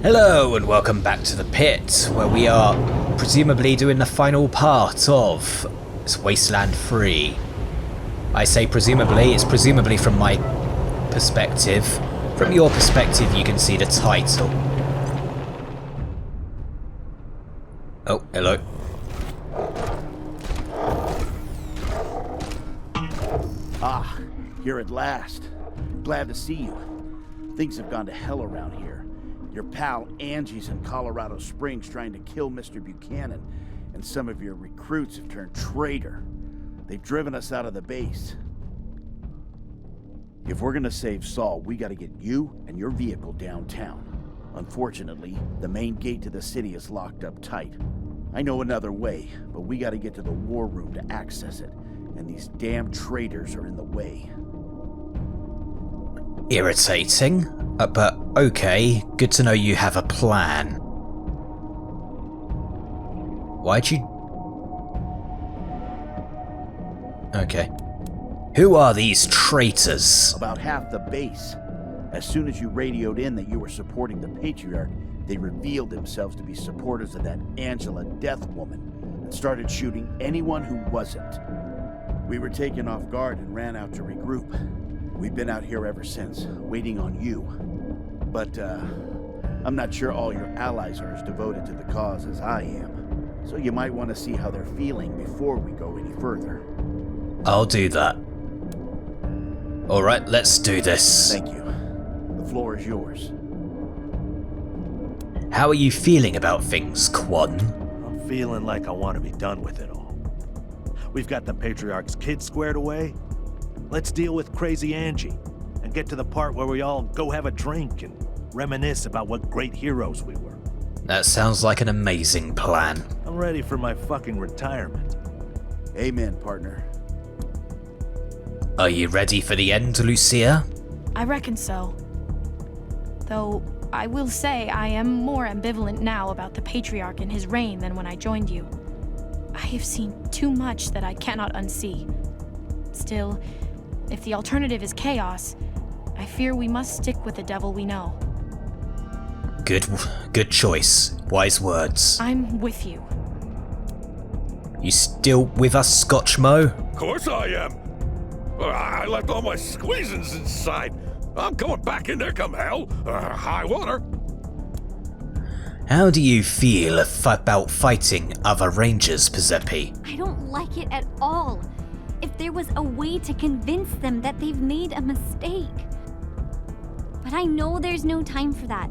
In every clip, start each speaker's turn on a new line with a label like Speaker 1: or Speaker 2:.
Speaker 1: Hello and welcome back to the pit, where we are presumably doing the final part of Wasteland 3. I say presumably, it's presumably from my perspective. From your perspective you can see the title. Oh, hello.
Speaker 2: Ah, here at last. Glad to see you. Things have gone to hell around here. Your pal Angie's in Colorado Springs trying to kill Mr. Buchanan, and some of your recruits have turned traitor. They've driven us out of the base. If we're gonna save Saul, we gotta get you and your vehicle downtown. Unfortunately, the main gate to the city is locked up tight. I know another way, but we gotta get to the war room to access it, and these damn traitors are in the way.
Speaker 1: Irritating, but okay, good to know you have a plan. Why'd you... Okay. Who are these traitors?
Speaker 2: About half the base. As soon as you radioed in that you were supporting the Patriarch, they revealed themselves to be supporters of that Angela Death woman and started shooting anyone who wasn't. We were taken off guard and ran out to regroup. We've been out here ever since, waiting on you. But, I'm not sure all your allies are as devoted to the cause as I am. So you might want to see how they're feeling before we go any further.
Speaker 1: I'll do that. Alright, let's do this.
Speaker 2: Thank you. The floor is yours.
Speaker 1: How are you feeling about things, Quan?
Speaker 3: I'm feeling like I want to be done with it all. We've got the Patriarch's kid squared away. Let's deal with crazy Angie and get to the part where we all go have a drink and reminisce about what great heroes we were.
Speaker 1: That sounds like an amazing plan.
Speaker 3: I'm ready for my fucking retirement.
Speaker 2: Amen, partner.
Speaker 1: Are you ready for the end, Lucia?
Speaker 4: I reckon so. Though, I will say I am more ambivalent now about the Patriarch and his reign than when I joined you. I have seen too much that I cannot unsee. Still, if the alternative is chaos, I fear we must stick with the devil we know.
Speaker 1: Good choice. Wise words.
Speaker 4: I'm with you.
Speaker 1: You still with us, Scotchmo?
Speaker 5: Of course I am. I left all my squeezins inside. I'm going back in there come hell, high water.
Speaker 1: How do you feel about fighting other rangers, Pizzepi?
Speaker 6: I don't like it at all. If there was a way to convince them that they've made a mistake. But I know there's no time for that.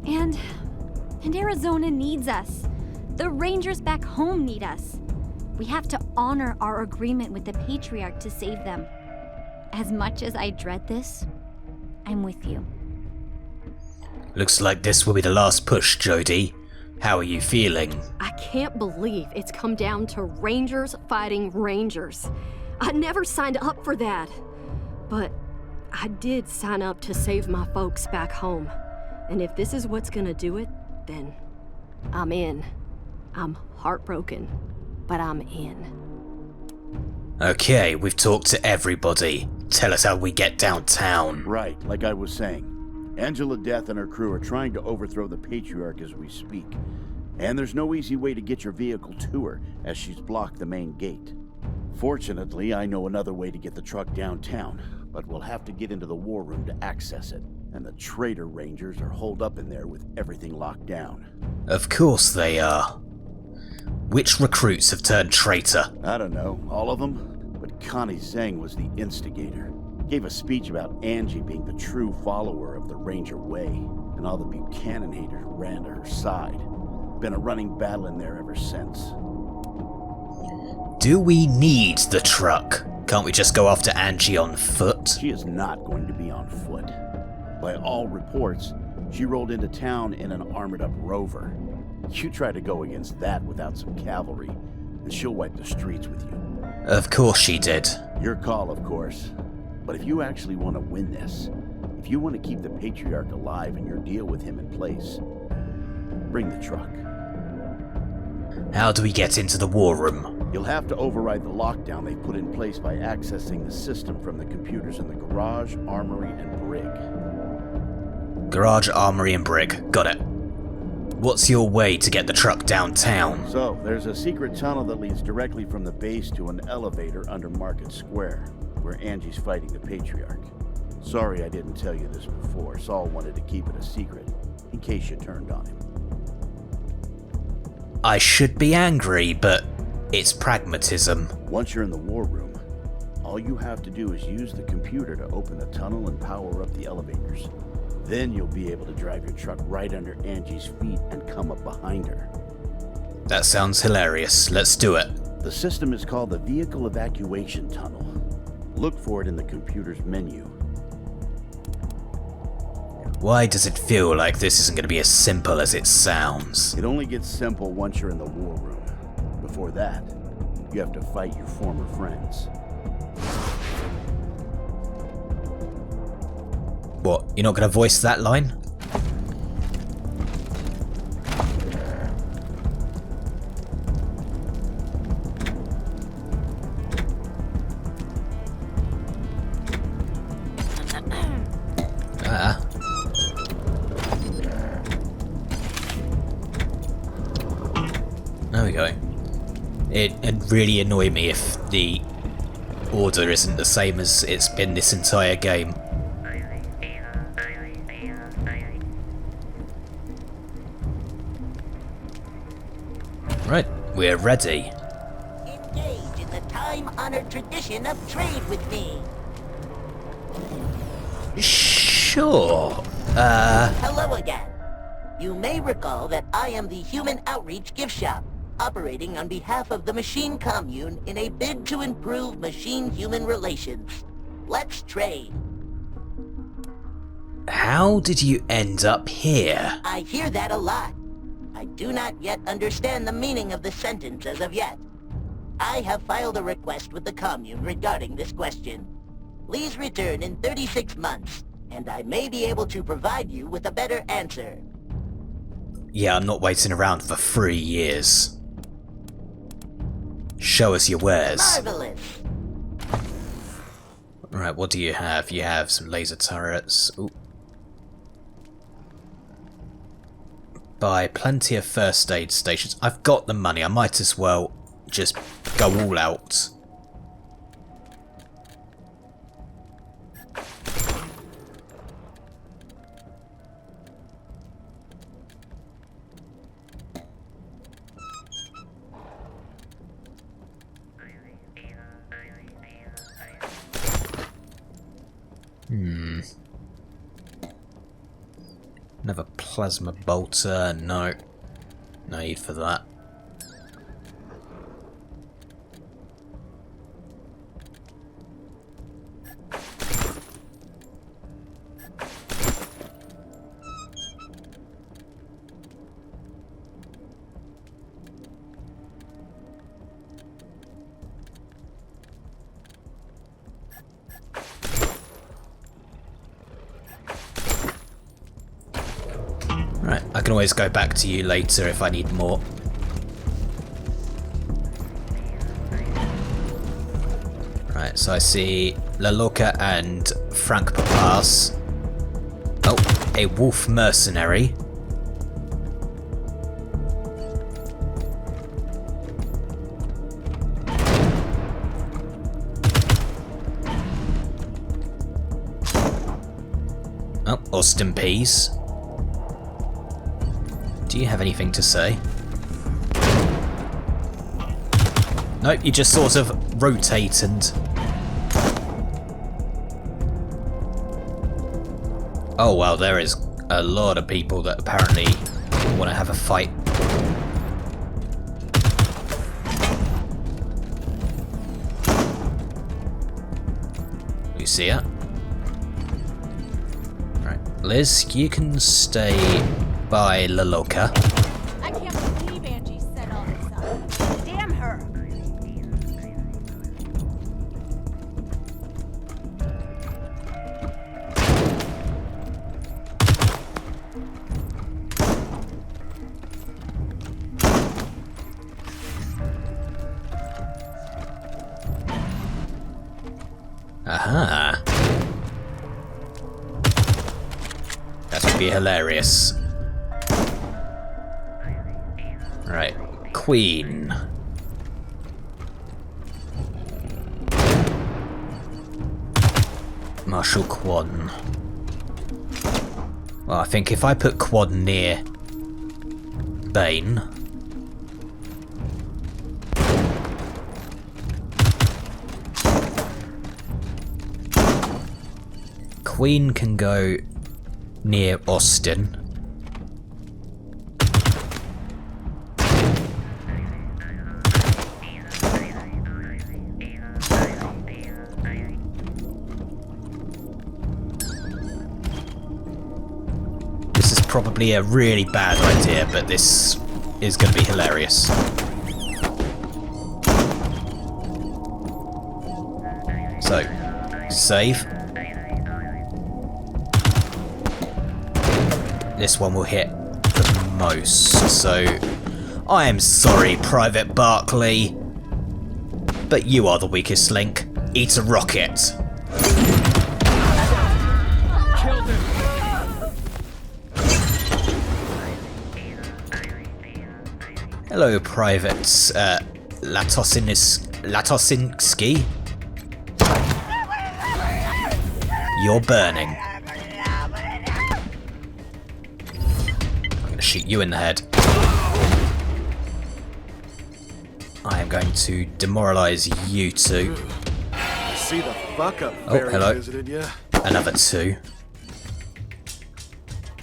Speaker 6: And Arizona needs us. The Rangers back home need us. We have to honor our agreement with the Patriarch to save them. As much as I dread this, I'm with you.
Speaker 1: Looks like this will be the last push, Jodie. How are you feeling?
Speaker 7: I can't believe it's come down to Rangers fighting Rangers. I never signed up for that. But I did sign up to save my folks back home. And if this is what's gonna do it, then I'm in. I'm heartbroken, but I'm in.
Speaker 1: Okay, we've talked to everybody. Tell us how we get downtown.
Speaker 2: Right, like I was saying. Angela Death and her crew are trying to overthrow the Patriarch as we speak. And there's no easy way to get your vehicle to her, as she's blocked the main gate. Fortunately, I know another way to get the truck downtown, but we'll have to get into the war room to access it. And the traitor rangers are holed up in there with everything locked down.
Speaker 1: Of course they are. Which recruits have turned traitor?
Speaker 2: I don't know, all of them? But Connie Zhang was the instigator. Gave a speech about Angie being the true follower of the Ranger Way, and all the Buchanan haters ran to her side. Been a running battle in there ever since.
Speaker 1: Do we need the truck? Can't we just go after Angie on foot?
Speaker 2: She is not going to be on foot. By all reports, she rolled into town in an armored-up rover. You try to go against that without some cavalry, and she'll wipe the streets with you.
Speaker 1: Of course she did.
Speaker 2: Your call, of course. But if you actually want to win this, if you want to keep the Patriarch alive and your deal with him in place, bring the truck.
Speaker 1: How do we get into the war room?
Speaker 2: You'll have to override the lockdown they put in place by accessing the system from the computers in the garage, armory, and brig.
Speaker 1: Garage, armory, and brick. Got it. What's your way to get the truck downtown?
Speaker 2: So, there's a secret tunnel that leads directly from the base to an elevator under Market Square, where Angie's fighting the Patriarch. Sorry I didn't tell you this before. Saul wanted to keep it a secret, in case you turned on him.
Speaker 1: I should be angry, but it's pragmatism.
Speaker 2: Once you're in the war room, all you have to do is use the computer to open the tunnel and power up the elevators. Then you'll be able to drive your truck right under Angie's feet and come up behind her.
Speaker 1: That sounds hilarious. Let's do it.
Speaker 2: The system is called the Vehicle Evacuation Tunnel. Look for it in the computer's menu.
Speaker 1: Why does it feel like this isn't going to be as simple as it sounds?
Speaker 2: It only gets simple once you're in the war room. Before that, you have to fight your former friends.
Speaker 1: What, you're not going to voice that line? There we go. It'd really annoy me if the order isn't the same as it's been this entire game. Right, we're ready.
Speaker 8: Engage in the time-honored tradition of trade with me.
Speaker 1: Sure.
Speaker 8: Hello again. You may recall that I am the Human Outreach Gift Shop, operating on behalf of the Machine Commune in a bid to improve machine-human relations. Let's trade.
Speaker 1: How did you end up here?
Speaker 8: I hear that a lot. I do not yet understand the meaning of the sentence as of yet. I have filed a request with the Commune regarding this question. Please return in 36 months, and I may be able to provide you with a better answer.
Speaker 1: Yeah, I'm not waiting around for 3 years. Show us your wares.
Speaker 8: Marvelous!
Speaker 1: Right, what do you have? You have some laser turrets. Ooh. Buy plenty of first aid stations. I've got the money, I might as well just go all out. Another plasma bolter, no. No need for that. Right, I can always go back to you later if I need more. Right, so I see La Loca and Frank Papas. Oh, a wolf mercenary. Oh, Austin Pease. Do you have anything to say? Nope, you just sort of rotate and... Oh wow, there is a lot of people that apparently want to have a fight. Lucia. Right, Liz, you can stay by La Loca.
Speaker 9: I can't believe Angie set all this up. Damn her!
Speaker 1: Aha. That would be hilarious. Right, Queen. Marshal Quan. Well, I think if I put Quan near Bane, Queen can go near Austin. This is probably a really bad idea, but this is going to be hilarious. So, save. This one will hit the most, so I am sorry, Private Barkley, but you are the weakest link. Eat a rocket.
Speaker 5: Killed him.
Speaker 1: Hello, Private Latosinski. You're burning. Shoot you in the head. I am going to demoralize you two.
Speaker 10: I see the fuck up
Speaker 1: Oh, hello.
Speaker 10: visited you.
Speaker 1: Another two.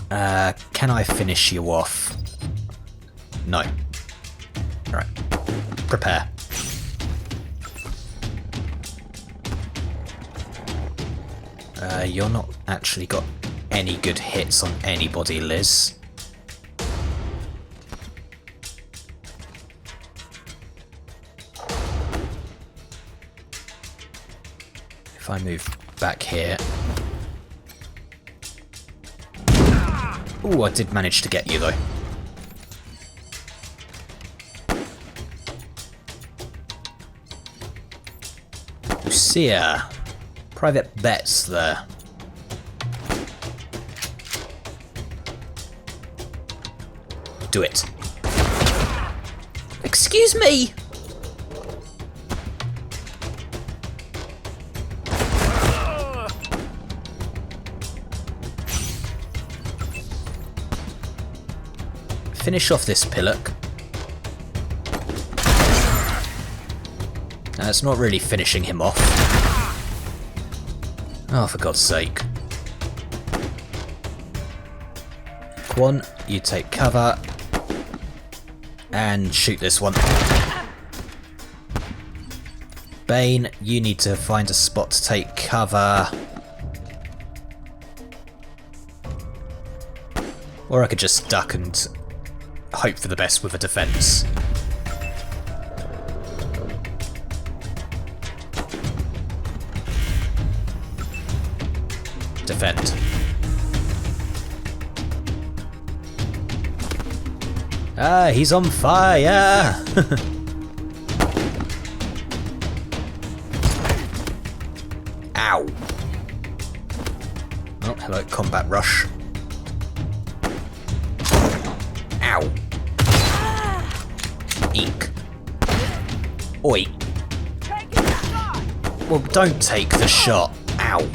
Speaker 1: Can I finish you off? No. Right. Prepare. You're not actually got any good hits on anybody, Liz. If I move back here. Ooh, I did manage to get you though. Lucia. Private bets there. Do it. Excuse me! Finish off this pillock. That's not really finishing him off. Oh, for God's sake. Quan, you take cover. And shoot this one. Bane, you need to find a spot to take cover. Or I could just duck and hope for the best with a defense. Defend. Ah, he's on fire! Ow. Oh, hello, combat rush. Ow. Eek. Oi. Well, don't take the shot. Ow.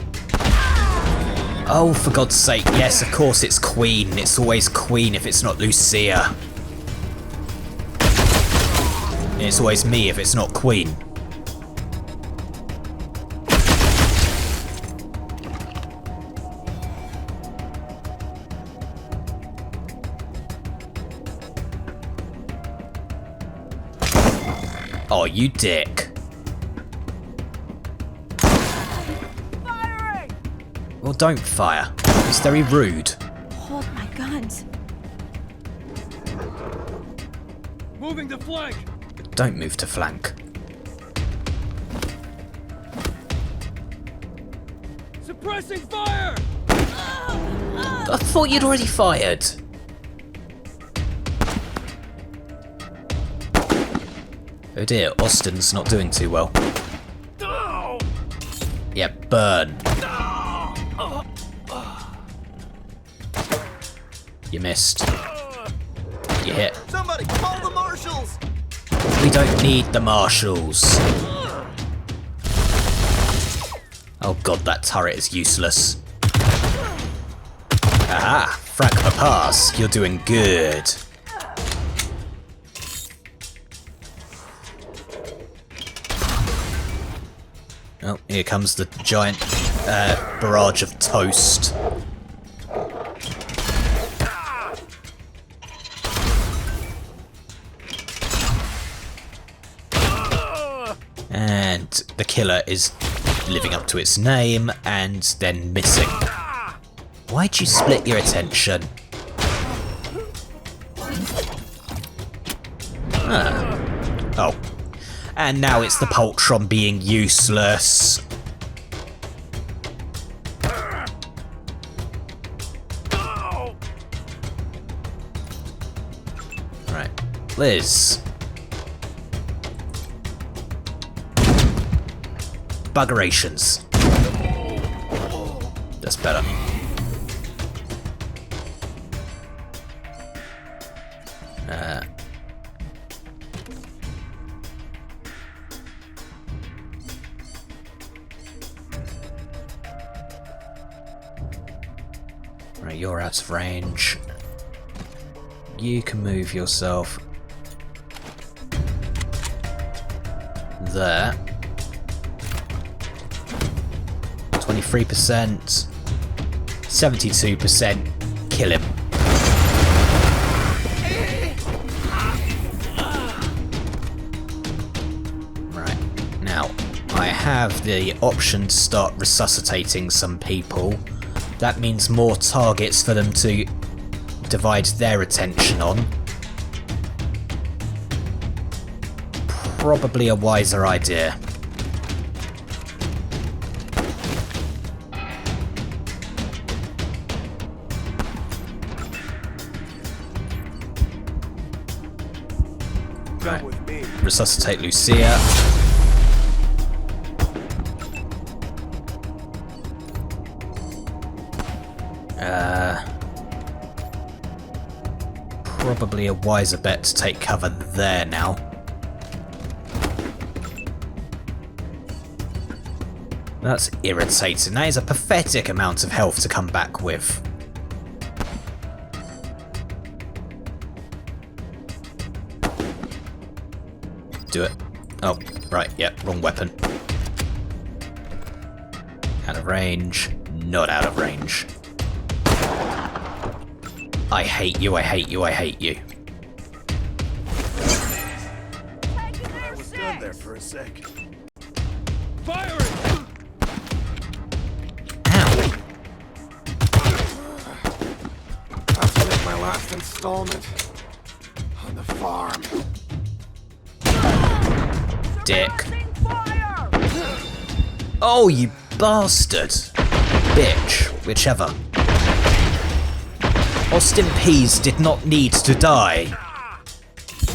Speaker 1: Oh, for God's sake, yes, of course it's Queen. It's always Queen if it's not Lucia. And it's always me if it's not Queen. Oh, you dick.
Speaker 9: Firing!
Speaker 1: Well, don't fire. It's very rude.
Speaker 4: Hold my guns.
Speaker 5: Moving to flank.
Speaker 1: Don't move to flank.
Speaker 5: Suppressing fire.
Speaker 1: I thought you'd already fired. Oh dear, Austin's not doing too well.
Speaker 5: No.
Speaker 1: Yeah, burn. You missed. You hit.
Speaker 10: Somebody call the marshals!
Speaker 1: We don't need the marshals. Oh god, that turret is useless. Aha! Fragma pass. You're doing good. Oh, here comes the giant barrage of toast. And the killer is living up to its name and then missing. Why'd you split your attention? Oh. And now it's the Poltron being useless. Right. Liz. Buggerations. That's better. Right, you're out of range. You can move yourself there. 23%, 72%, kill him. Right, now I have the option to start resuscitating some people. That means more targets for them to divide their attention on. Probably a wiser idea.
Speaker 10: Come with me.
Speaker 1: Resuscitate Lucia. Probably a wiser bet to take cover there now. That's irritating. That is a pathetic amount of health to come back with. Do it. Oh, right, yep, wrong weapon. Out of range. Not out of range. I hate you, I hate you, I hate you.
Speaker 10: I was done there for a sec.
Speaker 5: Firing!
Speaker 1: Ow.
Speaker 10: Have to make my last installment on the farm.
Speaker 1: Dick. Oh, you bastard. Bitch, whichever. Austin Pease did not need to die.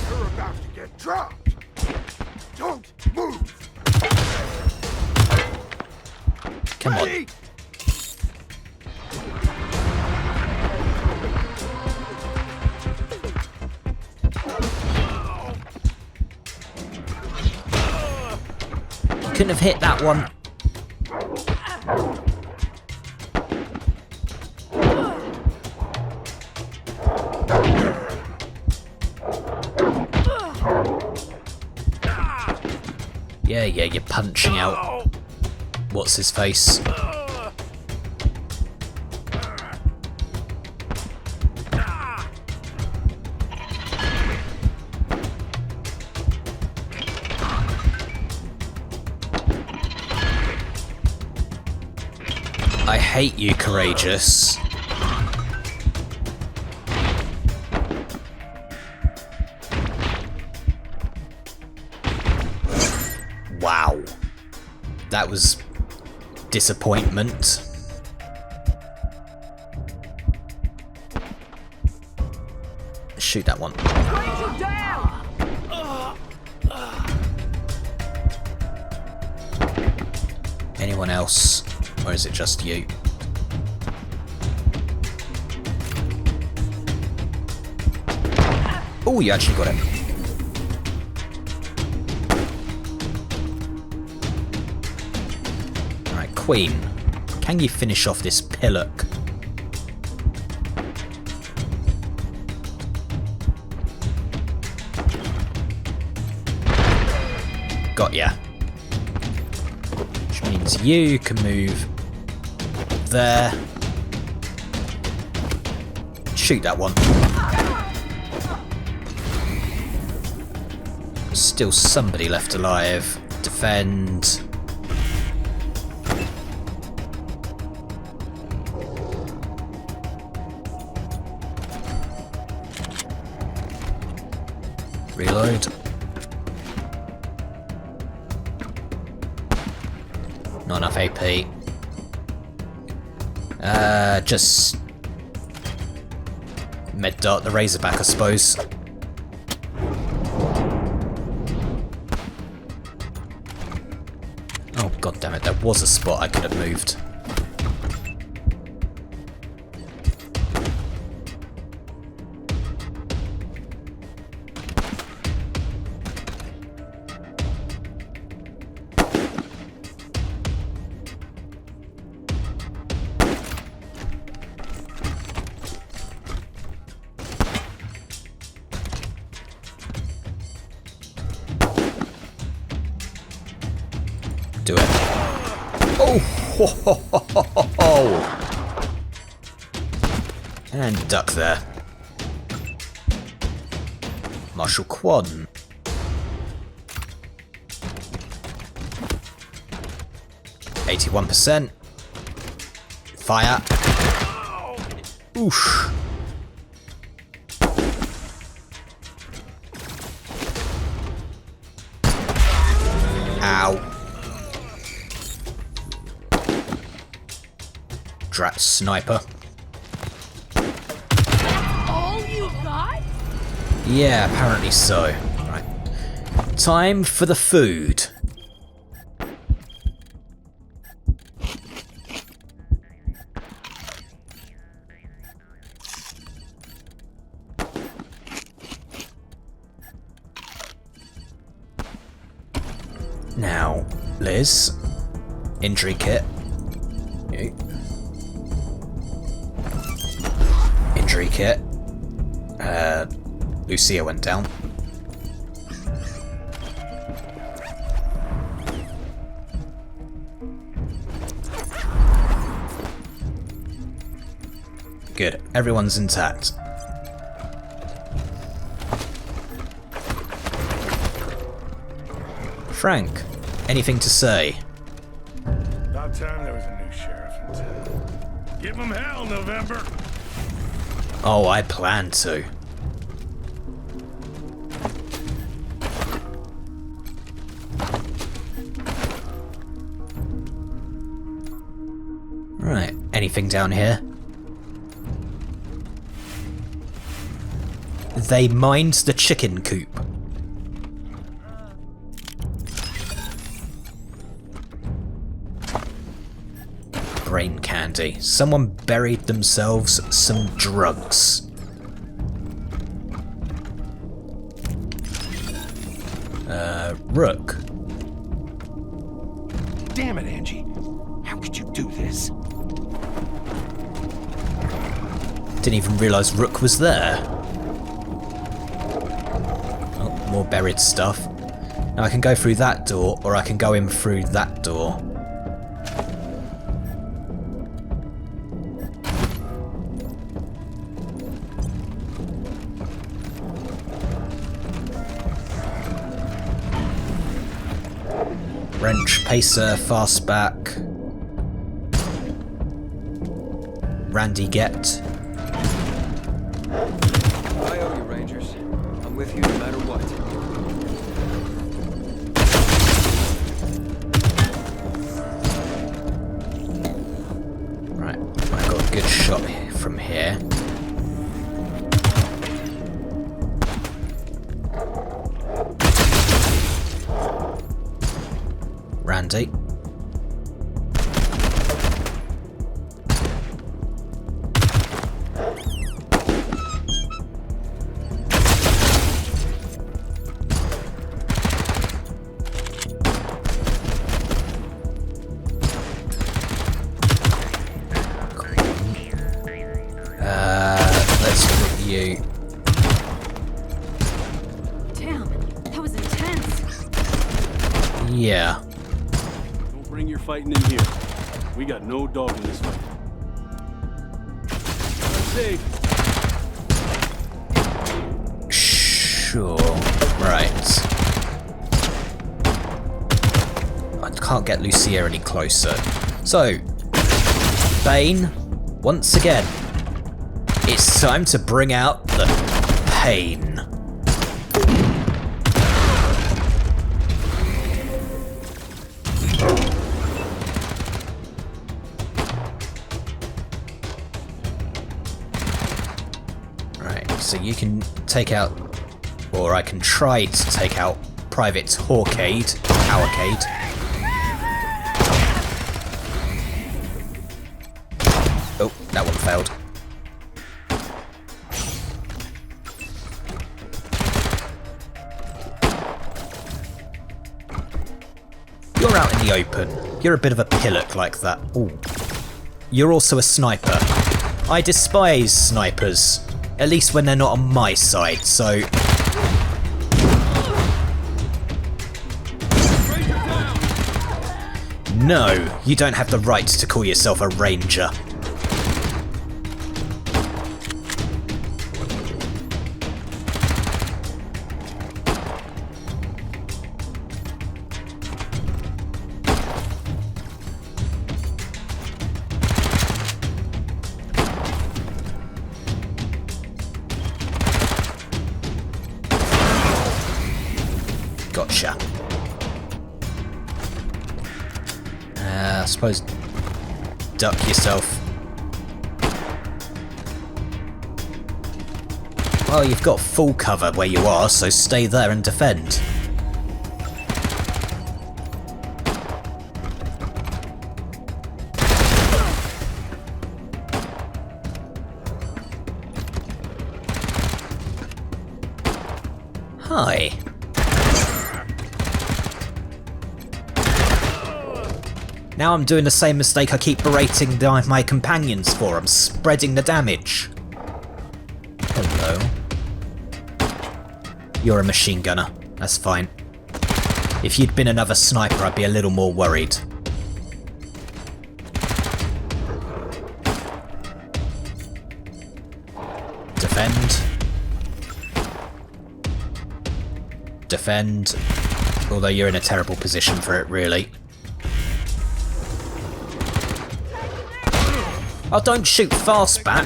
Speaker 10: You're about to get dropped. Don't move.
Speaker 1: Come on. Couldn't have hit that one. Yeah, you're punching out. What's his face? I hate you, Courageous. Wow. That was disappointment. Shoot that one. Anyone else? Or is it just you? Oh, you actually got it. Alright, Queen. Can you finish off this pillock? Got ya. Which means you can move there. Shoot that one. Still somebody left alive. Defend. Reload. Not enough AP. Just med dart the Razorback, I suppose. Oh god damn it! There was a spot I could have moved. Do it. Oh! Ho, ho, ho, ho, ho, ho. And duck there. Marshal Quad. %. Fire. Oosh. Ow. Drat sniper.
Speaker 9: All you got?
Speaker 1: Yeah, apparently so. Right. Time for the food. Now, Liz, injury kit. Injury kit. Lucia went down. Good, everyone's intact. Frank, anything to say?
Speaker 5: About time there was a new sheriff in town. Give him hell, November!
Speaker 1: Oh, I plan to. Right, anything down here? They mined the chicken coop. Brain candy. Someone buried themselves some drugs. Rook.
Speaker 10: Damn it, Angie. How could you do this?
Speaker 1: Didn't even realise Rook was there. Oh, more buried stuff. Now I can go through that door, or I can go in through that door. Wrench, pacer, fastback. Randy get.
Speaker 11: I owe you, Rangers. I'm with you no matter what.
Speaker 1: Right, I got a good shot from here. Randy. You.
Speaker 7: Damn, that was intense.
Speaker 1: Yeah.
Speaker 12: Don't bring your fighting in here. We got no dog in this fight. Safe.
Speaker 1: Sure. Right. I can't get Lucia any closer. So, Bane, once again, it's time to bring out the pain. Right, so you can take out, or I can try to take out Private Hawkade. Oh, that one failed. You're out in the open. You're a bit of a pillock like that. Ooh. You're also a sniper. I despise snipers. At least when they're not on my side, so... No, you don't have the right to call yourself a ranger. Gotcha. I suppose duck yourself. Well, you've got full cover where you are, so stay there and defend. Hi. Now I'm doing the same mistake I keep berating my companions for. I'm spreading the damage. Hello. You're a machine gunner. That's fine. If you'd been another sniper, I'd be a little more worried. Defend. Defend. Although you're in a terrible position for it, really. Oh, don't shoot fast back.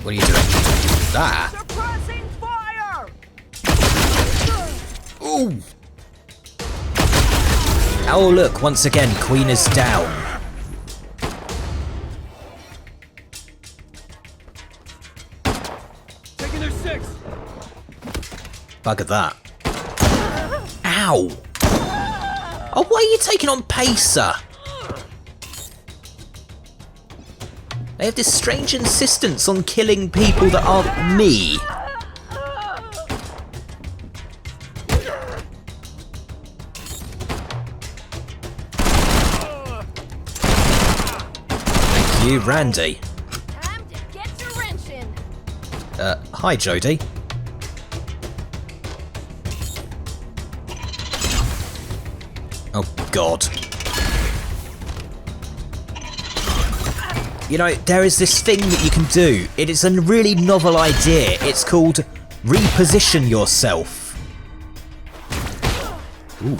Speaker 1: What are you doing? That?
Speaker 13: Suppressing fire!
Speaker 1: Ooh! Oh look, once again, Queen is down. Bugger that. Ow! Oh, why are you taking on Pacer? They have this strange insistence on killing people that aren't me. Thank you, Randy.
Speaker 13: Time to get your wrench in.
Speaker 1: Hi, Jodie. Oh, God. You know, there is this thing that you can do. It is a really novel idea. It's called reposition yourself. Ooh.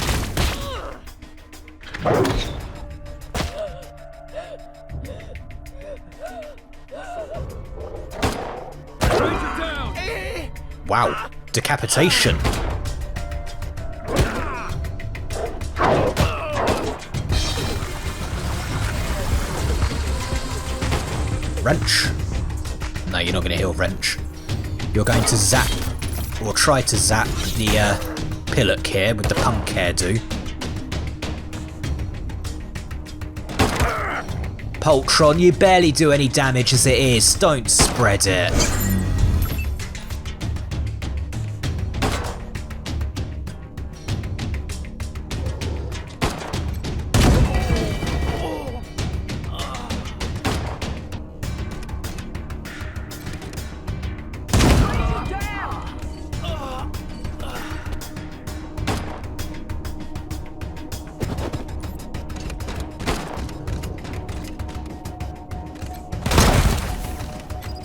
Speaker 1: Wow, decapitation. Wrench. No, you're not going to heal Wrench. You're going to zap, or try to zap the pillock here with the punk hairdo. Poltron, you barely do any damage as it is. Don't spread it.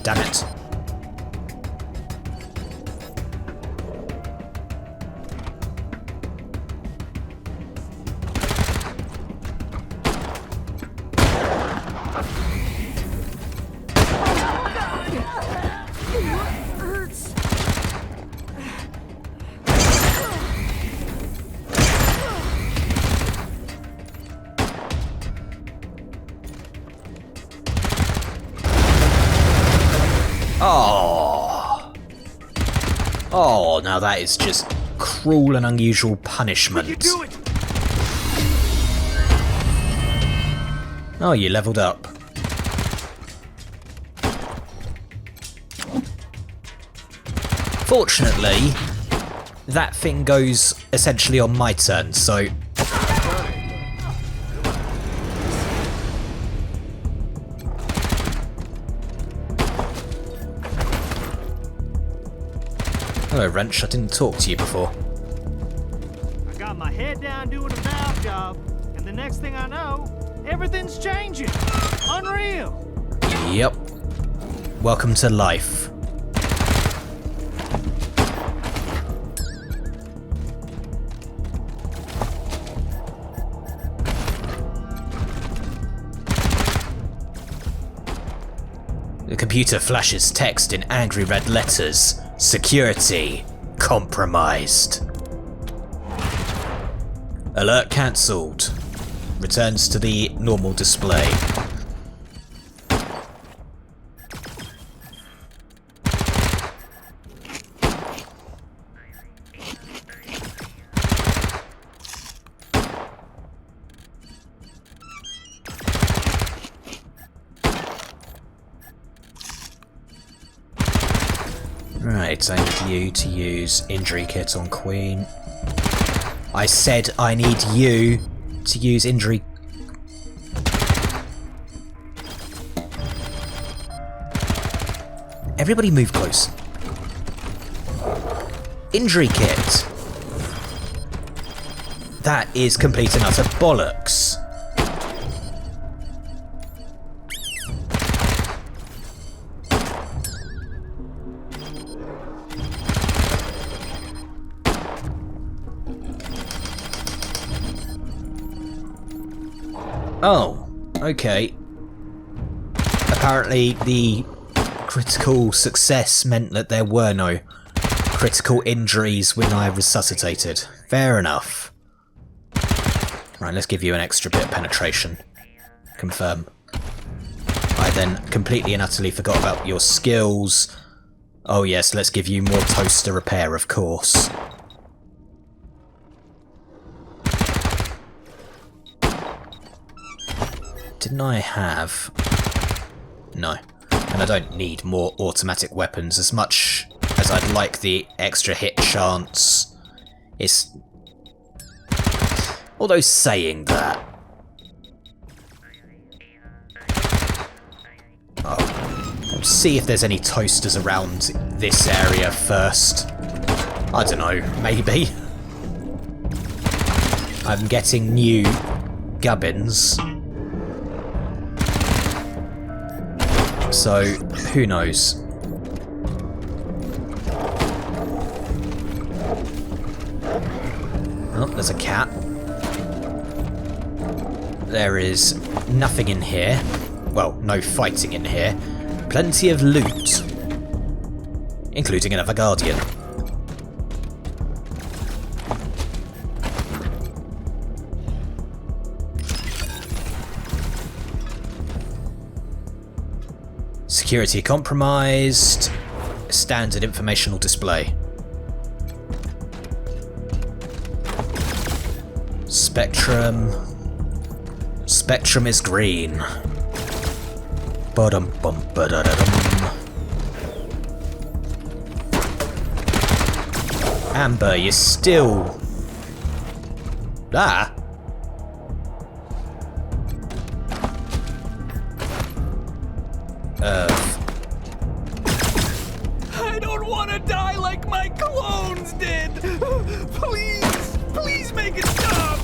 Speaker 1: Damn it. Oh. Oh, now that is just cruel and unusual punishment. Oh, you leveled up. Fortunately, that thing goes essentially on my turn, so... Hello, Wrench. I didn't talk to you before.
Speaker 14: I got my head down doing a valve job, and the next thing I know, everything's changing. Unreal.
Speaker 1: Yep. Welcome to life. The computer flashes text in angry red letters. Security compromised. Alert cancelled. Returns to the normal display. Right, I need you to use injury kit on Queen. I said I need you to use injury... Everybody move close. Injury kit. That is complete and utter bollocks. Oh, okay. Apparently the critical success meant that there were no critical injuries when I resuscitated. Fair enough. Right, let's give you an extra bit of penetration. Confirm. I then completely and utterly forgot about your skills. Oh yes, let's give you more toaster repair, of course. Didn't I have... No. And I don't need more automatic weapons as much as I'd like the extra hit chance. It's... Although saying that... Oh. Let's see if there's any toasters around this area first. I don't know, maybe. I'm getting new gubbins. So, who knows? Oh, there's a cat. There is nothing in here. Well, no fighting in here. Plenty of loot. Including another guardian. Security compromised. Standard informational display. Spectrum. Spectrum is green. Ba-dum bum ba-da-da-dum. Amber, you're still... Ah!
Speaker 15: I don't want to die like my clones did! Please! Please make it stop!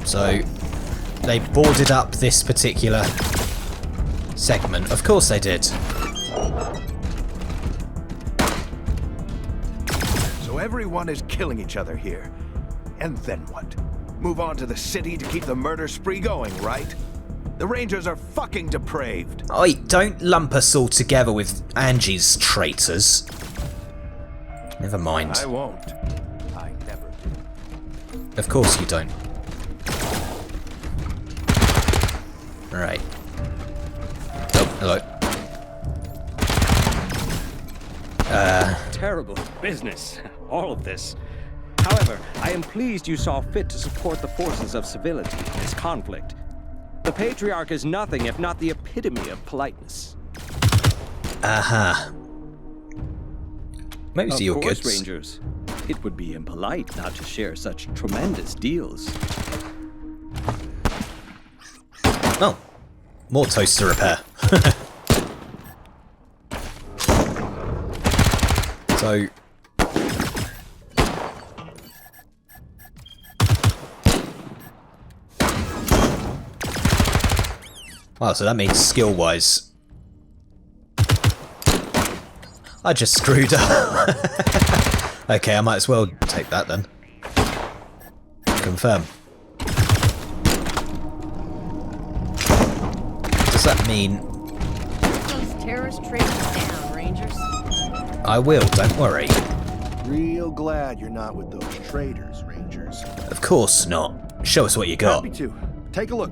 Speaker 1: So, they boarded up this particular segment. Of course they did.
Speaker 16: So everyone is killing each other here. And then what? Move on to the city to keep the murder spree going, right? The Rangers are fucking depraved.
Speaker 1: Oi, don't lump us all together with Angie's traitors. Never mind.
Speaker 16: I won't. I never do.
Speaker 1: Of course you don't. Right. Oh, hello.
Speaker 17: Terrible business, all of this. However, I am pleased you saw fit to support the forces of civility in this conflict. The Patriarch is nothing if not the epitome of politeness.
Speaker 1: Aha. Most of your
Speaker 17: course,
Speaker 1: goods.
Speaker 17: Rangers. It would be impolite not to share such tremendous deals.
Speaker 1: Oh, more toast to repair. So... Wow, so that means skill-wise... I just screwed up. Okay, I might as well take that then. Confirm. Does that mean...
Speaker 13: Those terrorist traitors down, Rangers.
Speaker 1: I will, don't worry.
Speaker 16: Real glad you're not with those traitors, Rangers.
Speaker 1: Of course not. Show us what you got.
Speaker 16: Happy to. Take a look.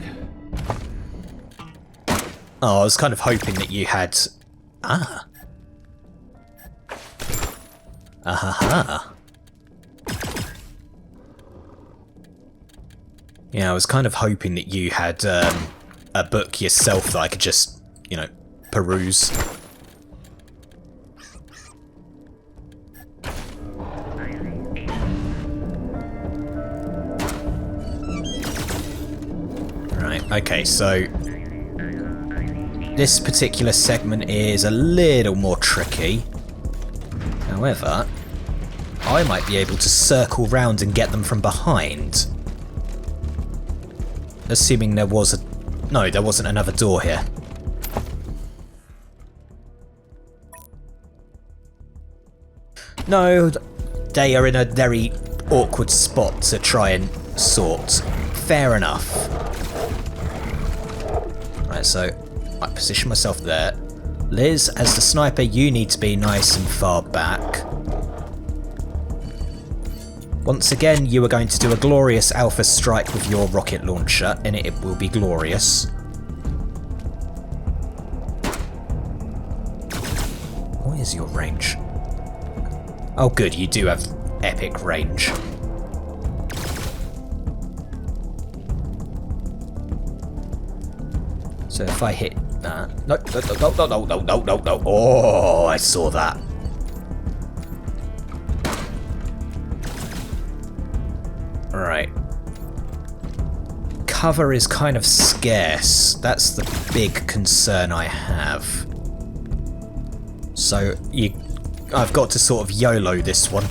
Speaker 1: Oh, I was kind of hoping that you had... Ah. Ahaha. Yeah, I was kind of hoping that you had a book yourself that I could just, you know, peruse. Right, okay, so... this particular segment is a little more tricky. However, I might be able to circle round and get them from behind. Assuming there was a... no, there wasn't another door here. No, they are in a very awkward spot to try and sort. Fair enough. Right, so I position myself there. Liz, as the sniper, you need to be nice and far back. Once again, you are going to do a glorious alpha strike with your rocket launcher, and it will be glorious. What is your range? Oh good, you do have epic range. So if I hit that... No. Oh, I saw that. Right. Cover is kind of scarce. That's the big concern I have. So I've got to sort of YOLO this one.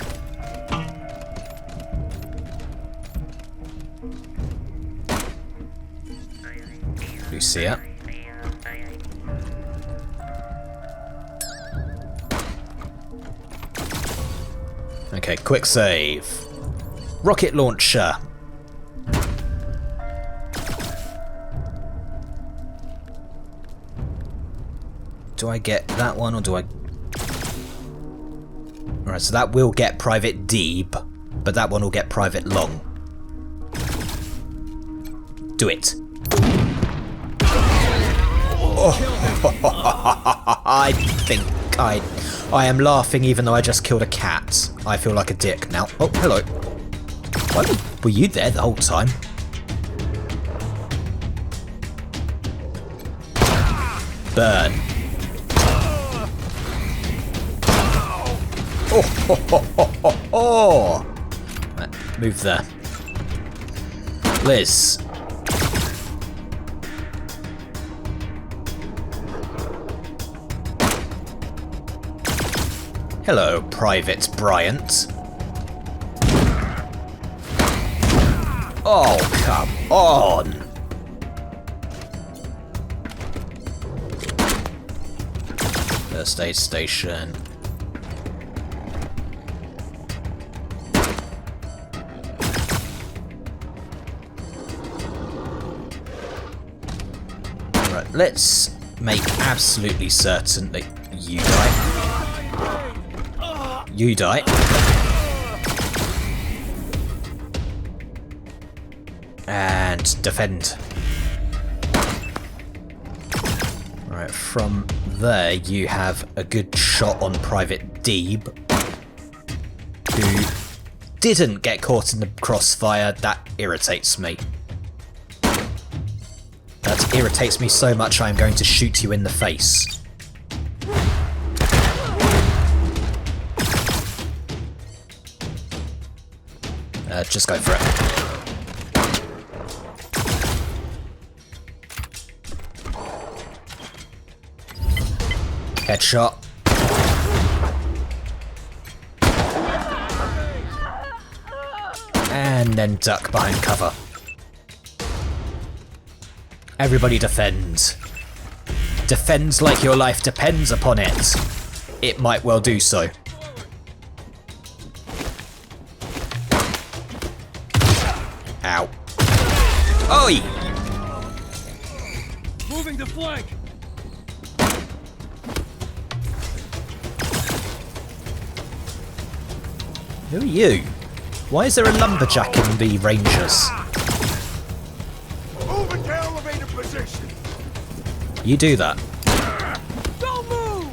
Speaker 1: Lucia. Okay, quick save. Rocket launcher. Do I get that one or do I... Alright, so that will get private deep, but that one will get private long. Do it. Oh, I think I am laughing even though I just killed a cat. I feel like a dick now. Oh, hello. Why were you there the whole time? Burn. Oh. Right, move there. Liz. Hello, Private Bryant. Oh, come on. First aid station. Right, let's make absolutely certain that you die. You die. And defend. Right, from there you have a good shot on Private Deeb, who didn't get caught in the crossfire. That irritates me. That irritates me so much I'm going to shoot you in the face. Just go for it. Headshot. And then duck behind cover. Everybody defend. Defend like your life depends upon it. It might well do so. Ow. Oi!
Speaker 15: Moving to flank.
Speaker 1: Who are you? Why is there a lumberjack in the Rangers?
Speaker 10: Move into elevator position.
Speaker 1: You do that.
Speaker 15: Don't move.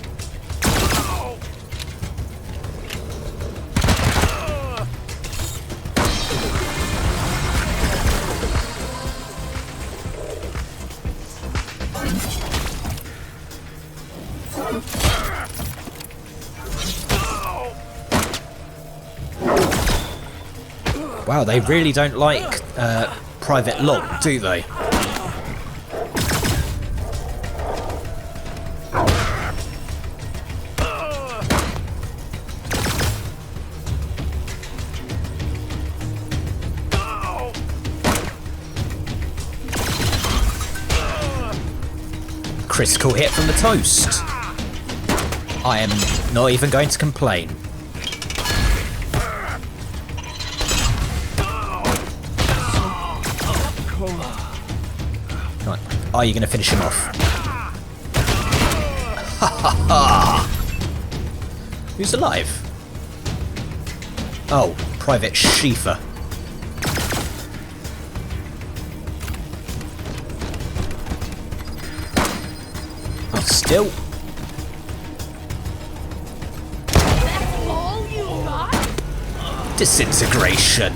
Speaker 1: Wow, they really don't like Private Log, do they? Critical hit from the toast. I am not even going to complain. Right. Are you going to finish him off? Ha ha ha! Who's alive? Oh, Private Schiefer. Oh, still.
Speaker 9: That's all you got?
Speaker 1: Disintegration.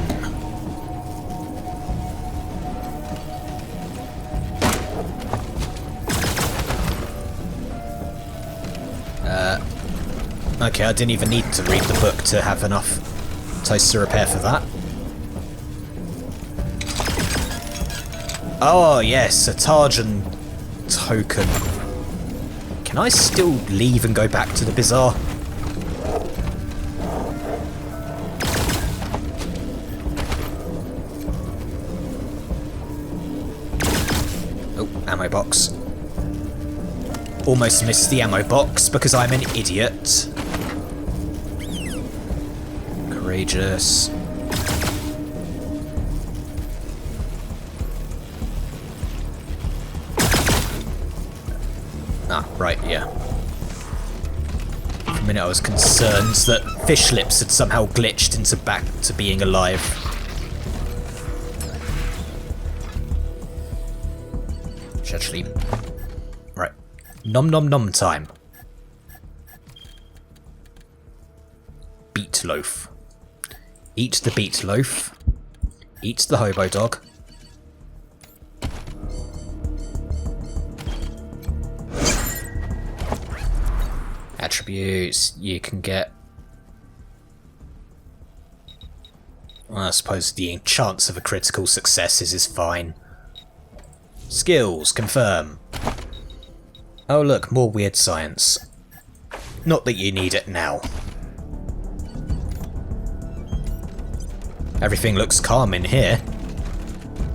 Speaker 1: Okay, I didn't even need to read the book to have enough toast to repair for that. Oh yes, a Tarjan token. Can I still leave and go back to the bazaar? Oh, ammo box. Almost missed the ammo box because I'm an idiot. Courageous. Ah, right, yeah. For a minute I was concerned that fish lips had somehow glitched into back to being alive. Which actually... Right. Nom nom nom time. Beet loaf. Eat the beet loaf. Eat the hobo dog. Attributes you can get. Well, I suppose the chance of a critical success is fine. Skills, confirm. Oh look, more weird science. Not that you need it now. Everything looks calm in here.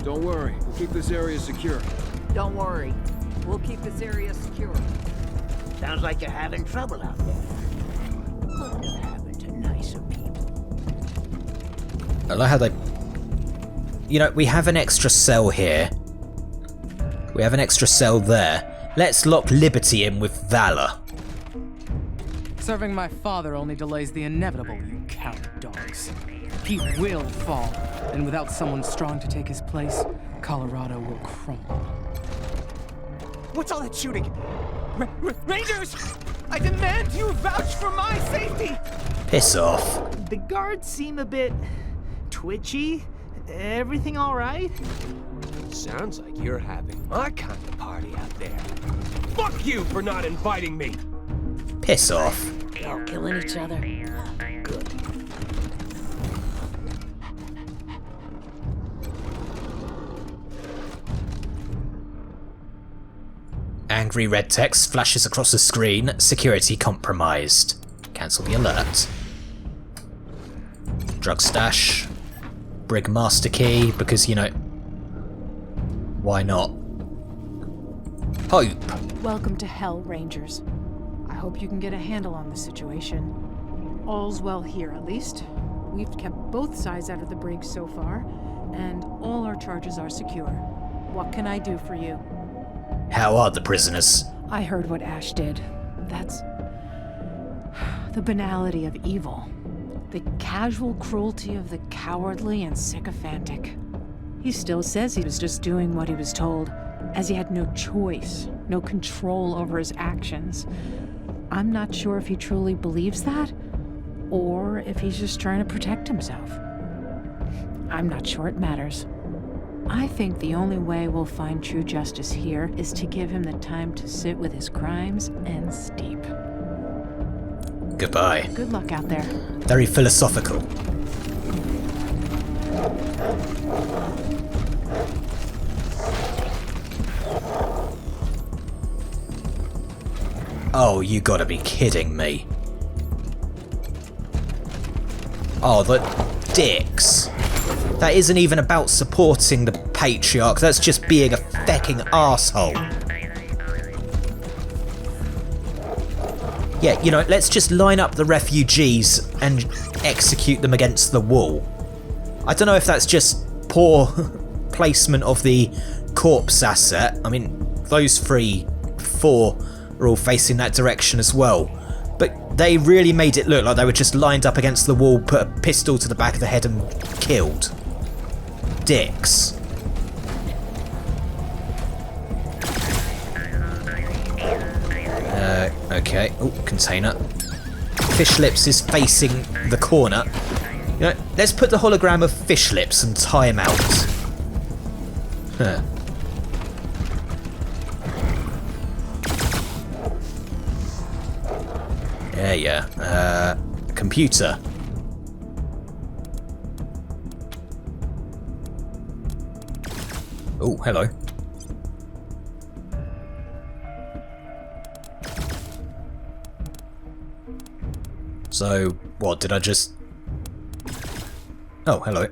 Speaker 11: Don't worry, we'll keep this area secure.
Speaker 13: Don't worry. We'll keep this area secure.
Speaker 8: Sounds like you're having trouble out there. Couldn't have happened to nicer people.
Speaker 1: I like how they... You know, we have an extra cell here. We have an extra cell there. Let's lock Liberty in with Valor.
Speaker 18: Serving my father only delays the inevitable, you coward dogs. He will fall, and without someone strong to take his place, Colorado will crumble.
Speaker 15: What's all that shooting? Rangers! I demand you vouch for my safety!
Speaker 1: Piss off.
Speaker 14: The guards seem a bit twitchy. Everything all right?
Speaker 11: Sounds like you're having my kind of party out there. Fuck you for not inviting me!
Speaker 1: Piss off.
Speaker 13: They all killing each other. Good.
Speaker 1: Angry red text flashes across the screen. Security compromised. Cancel the alert. Drug stash. Brig master key, because, you know, why not? Hope.
Speaker 19: Welcome to Hell, Rangers. I hope you can get a handle on the situation. All's well here, at least. We've kept both sides out of the brig so far, and all our charges are secure. What can I do for you?
Speaker 1: How are the prisoners?
Speaker 19: I heard what Ash did. That's the banality of evil. The casual cruelty of the cowardly and sycophantic. He still says he was just doing what he was told, as he had no choice, no control over his actions. I'm not sure if he truly believes that, or if he's just trying to protect himself. I'm not sure it matters. I think the only way we'll find true justice here is to give him the time to sit with his crimes and steep.
Speaker 1: Goodbye.
Speaker 19: Good luck out there.
Speaker 1: Very philosophical. Oh, you gotta be kidding me. Oh, the dicks. That isn't even about supporting the Patriarch, that's just being a fecking arsehole. Yeah, you know, let's just line up the refugees and execute them against the wall. I don't know if that's just poor placement of the corpse asset. I mean, those 4 are all facing that direction as well. But they really made it look like they were just lined up against the wall, put a pistol to the back of the head and killed. Dicks. Okay. Oh, container. Fish Lips is facing the corner. You know, let's put the hologram of Fish Lips and tie him out. Huh. Yeah. Computer. Oh, hello. So, what, did I just... Oh, hello.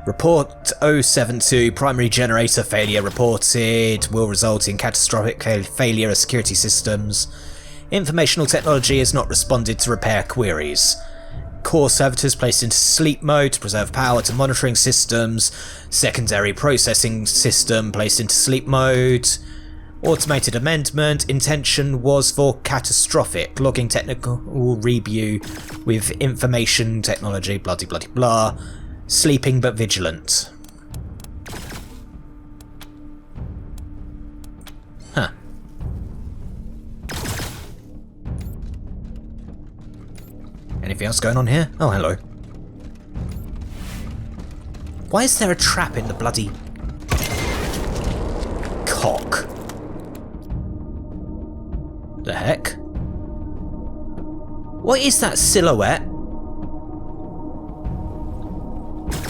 Speaker 1: Report 072, primary generator failure reported, will result in catastrophic failure of security systems. Informational technology has not responded to repair queries. Core servitors placed into sleep mode to preserve power to monitoring systems. Secondary processing system placed into sleep mode. Automated amendment. Intention was for catastrophic. Logging technical review with information technology. Bloody bloody blah. Sleeping but vigilant. Huh. Anything else going on here? Oh, hello. Why is there a trap in the bloody cock? The heck? What is that silhouette?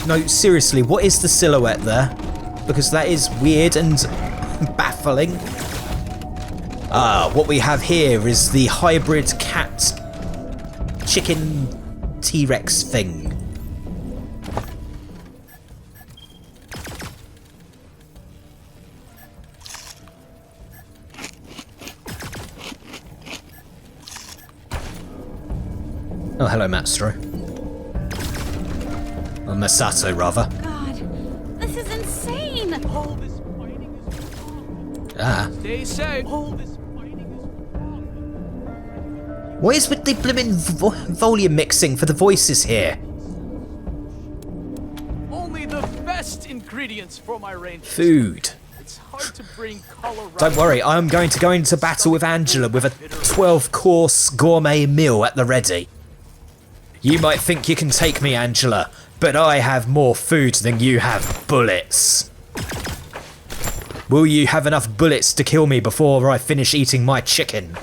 Speaker 1: No, seriously, what is the silhouette there? Because that is weird and baffling. What we have here is the hybrid cat chicken T-Rex thing. Oh, hello, Maestro. Or Masato, rather.
Speaker 6: God, this is insane!
Speaker 15: All this fighting is wrong.
Speaker 1: Ah.
Speaker 15: Stay safe. All this
Speaker 1: What is with the blimmin' volume mixing for the voices here?
Speaker 15: only the best ingredients for my range.
Speaker 1: Food.
Speaker 15: It's hard to bring color.
Speaker 1: Don't worry, I'm going to go into battle with Angela with a 12-course gourmet meal at the ready. You might think you can take me, Angela, but I have more food than you have bullets. Will you have enough bullets to kill me before I finish eating my chicken?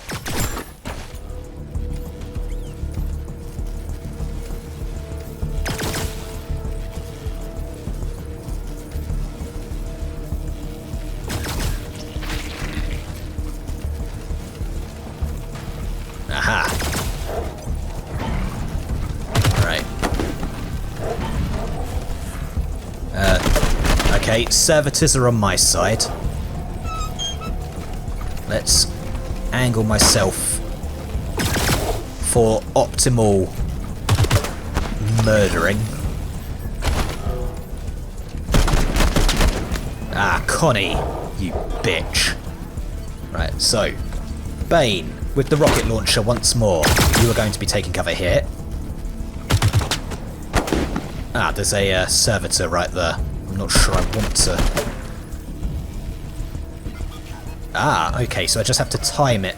Speaker 1: Aha. Right. Okay, servitors are on my side. Let's angle myself for optimal murdering. Ah, Connie, you bitch. Right, so, Bane, with the rocket launcher once more. You are going to be taking cover here. Ah, there's a servitor right there. I'm not sure I want to... Ah, okay, so I just have to time it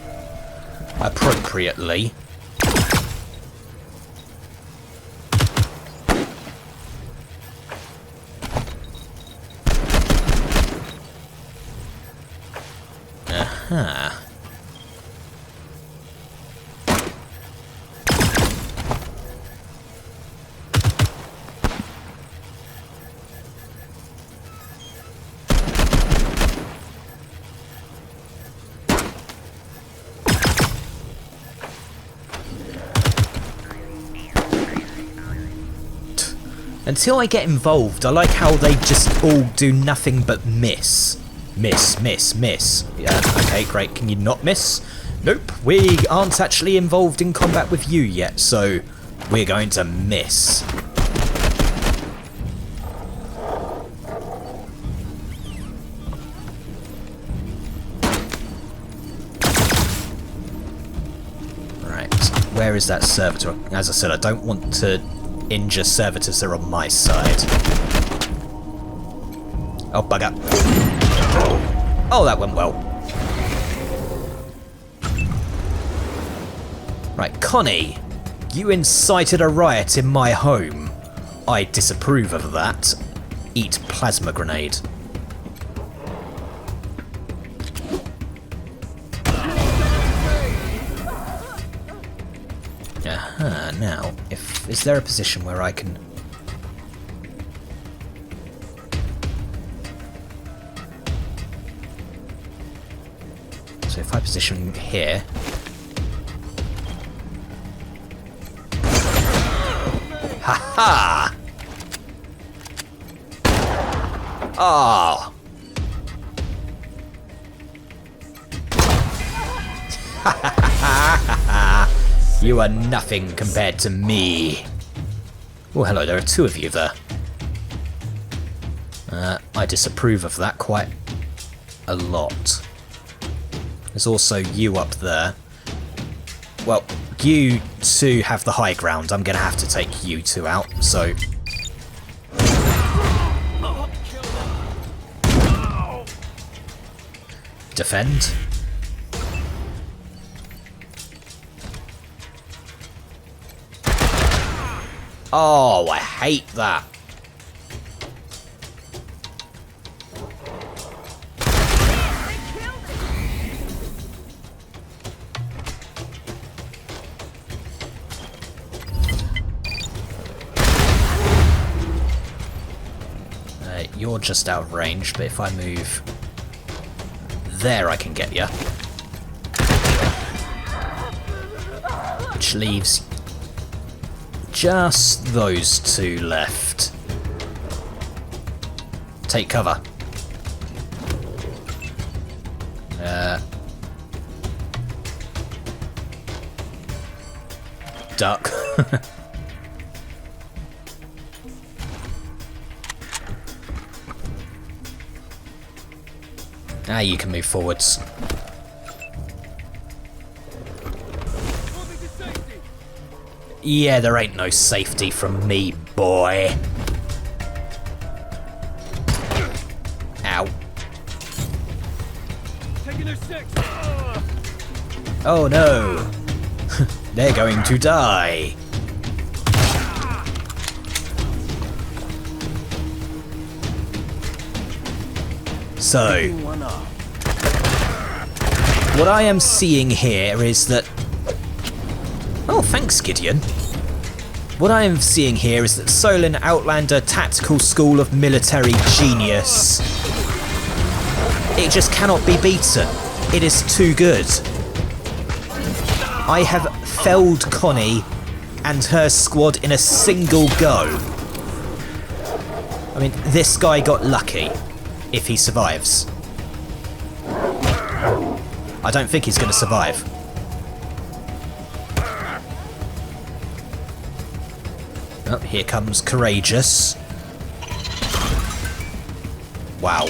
Speaker 1: appropriately. Aha. Until I get involved, I like how they just all do nothing but miss. Miss, miss, miss. Yeah, okay, great. Can you not miss? Nope, we aren't actually involved in combat with you yet, so we're going to miss. Right, where is that servitor? As I said, I don't want to injure servitors that are on my side. Oh, bugger. Oh, that went well. Right, Connie, you incited a riot in my home. I disapprove of that. Eat plasma grenade. Aha, now, is there a position where I can... So if I position here... Ha-ha! Oh! You are nothing compared to me. Oh, hello, there are two of you there. I disapprove of that quite a lot. There's also you up there. Well, you two have the high ground. I'm going to have to take you two out, so... Defend. Oh, I hate that. You're just out of range, but if I move there, I can get you. Which leaves just those two left. Take cover. Duck. Ah, you can move forwards. Yeah, there ain't no safety from me, boy. Ow.
Speaker 12: Taking their six.
Speaker 1: Oh no. They're going to die. So, what I am seeing here is that... Oh, thanks, Gideon. What I am seeing here is that Solin Outlander Tactical School of Military Genius. It just cannot be beaten. It is too good. I have felled Connie and her squad in a single go. I mean, this guy got lucky, if he survives. I don't think he's going to survive. Oh, here comes Courageous. Wow.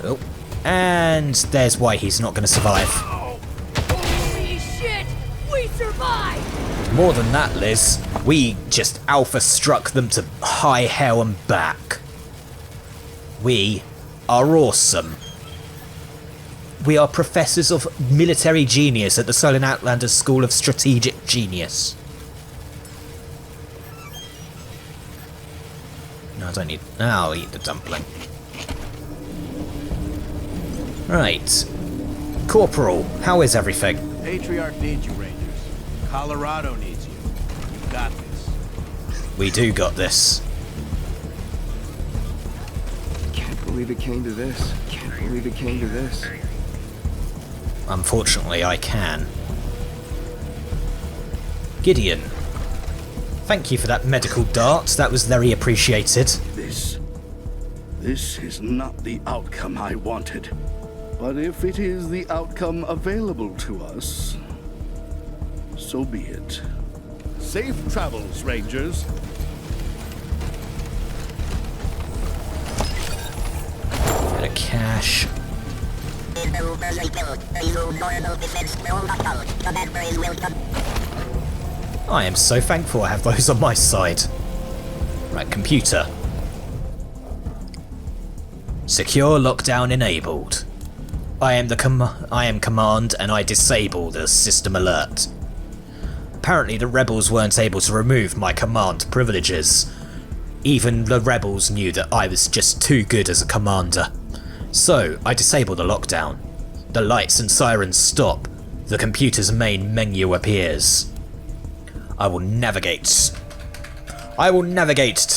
Speaker 1: Oh, and there's why he's not going to survive.
Speaker 13: Holy shit! We survived!
Speaker 1: More than that, Liz. We just alpha struck them to high hell and back. We are awesome. We are professors of military genius at the Solin Outlander School of Strategic Genius. No, I don't need... I'll eat the dumpling. Right. Corporal, how is everything?
Speaker 2: Patriarch needs you, Rangers. Colorado needs you. You got this.
Speaker 1: We do got this.
Speaker 10: Can't believe it came to this. Can't believe it came to this.
Speaker 1: Unfortunately, I can. Gideon. Thank you for that medical dart. That was very appreciated.
Speaker 20: This is not the outcome I wanted. But if it is the outcome available to us, so be it. Safe travels, Rangers.
Speaker 1: Bit of cash. I am so thankful I have those on my side. Right, computer. Secure lockdown enabled. I am command and I disable the system alert. Apparently the rebels weren't able to remove my command privileges. Even the rebels knew that I was just too good as a commander. So I disable the lockdown. The lights and sirens stop. The computer's main menu appears. I will navigate to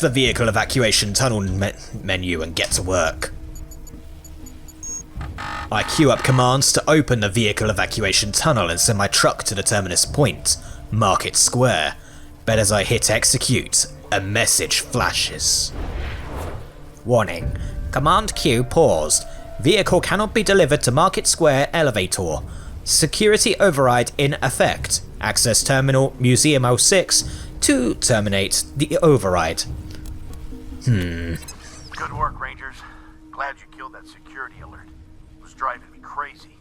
Speaker 1: the vehicle evacuation tunnel menu and get to work. I queue up commands to open the vehicle evacuation tunnel and send my truck to the terminus point, Market Square. But as I hit execute, a message flashes. Warning. Command queue paused. Vehicle cannot be delivered to Market Square elevator. Security override in effect. Access terminal Museum 06 to terminate the override.
Speaker 2: Good work, Rangers. Glad you killed that security alert. It was driving me crazy.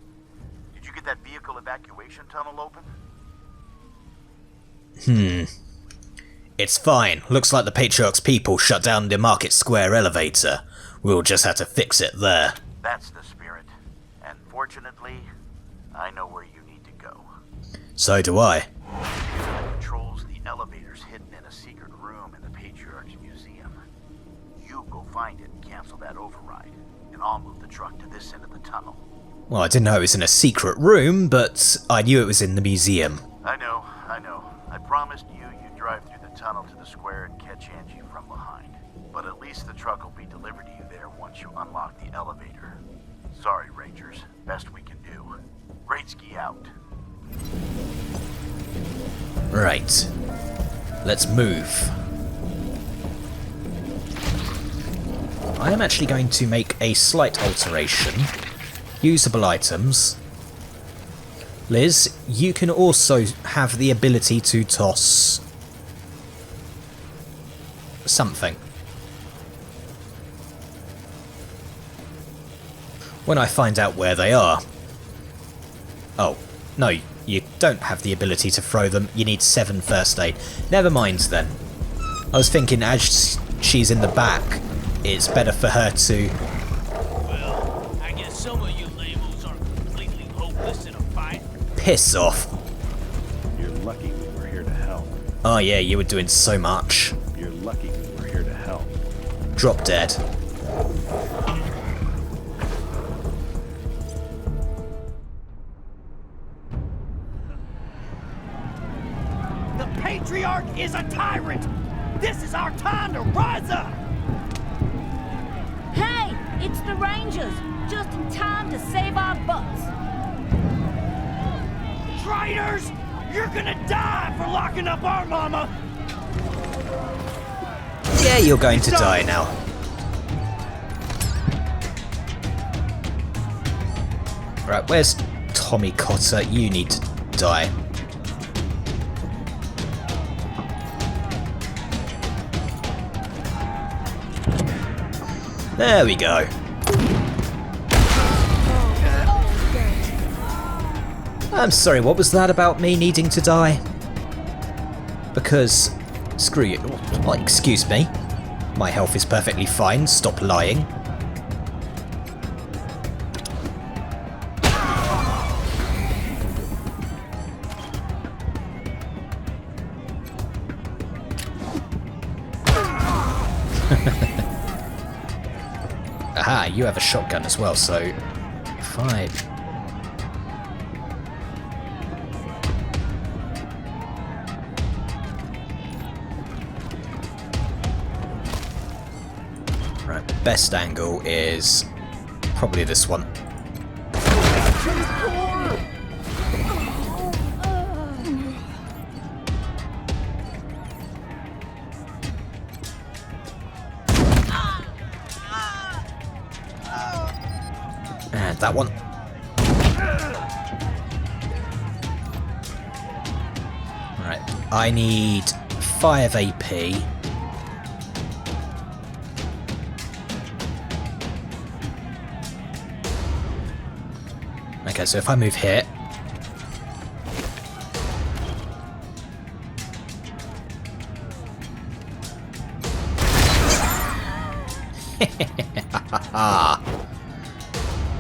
Speaker 2: Did you get that vehicle evacuation tunnel open?
Speaker 1: It's fine. Looks like the Patriarch's people shut down the Market Square elevator. We'll just have to fix it there.
Speaker 2: That's the spirit. And fortunately, I know where you need to go.
Speaker 1: So do I.
Speaker 2: Controls the elevators hidden in a secret room in the Patriarch's museum. You go find it and cancel that override, and I'll move the truck to this end of the tunnel.
Speaker 1: Well, I didn't know it was in a secret room, but I knew it was in the museum.
Speaker 2: I know. I promised you'd drive through the tunnel to the square and catch Angie from behind. But at least the truck will be delivered to you there once you unlock the elevator. Sorry, Rangers. Best we can do. Greatski out.
Speaker 1: Right. Let's move. I am actually going to make a slight alteration. Usable items. Liz, you can also have the ability to toss something. When I find out where they are. Oh, no, you don't have the ability to throw them. You need 7 first aid. Never mind then. I was thinking as she's in the back, it's better for her to...
Speaker 14: Well, I guess some of you lamos are completely hopeless in a fight.
Speaker 1: Piss off.
Speaker 12: You're lucky we were here to help.
Speaker 1: Oh yeah, you were doing so much.
Speaker 12: You're lucky we were here to help.
Speaker 1: Drop dead.
Speaker 14: The Patriarch is a tyrant! This is our time to rise up!
Speaker 9: Hey, it's the Rangers, just in time to save our butts.
Speaker 14: Traitors! You're gonna die for locking up our mama!
Speaker 1: Yeah, you're going to die now. Right, where's Tommy Cotter? You need to die. There we go. I'm sorry, what was that about me needing to die? Because, screw you. Oh, excuse me. My health is perfectly fine, stop lying. Aha, you have a shotgun as well, so if I... Right, best angle is probably this one. And that one. Right, I need 5 AP. Okay, so if I move here.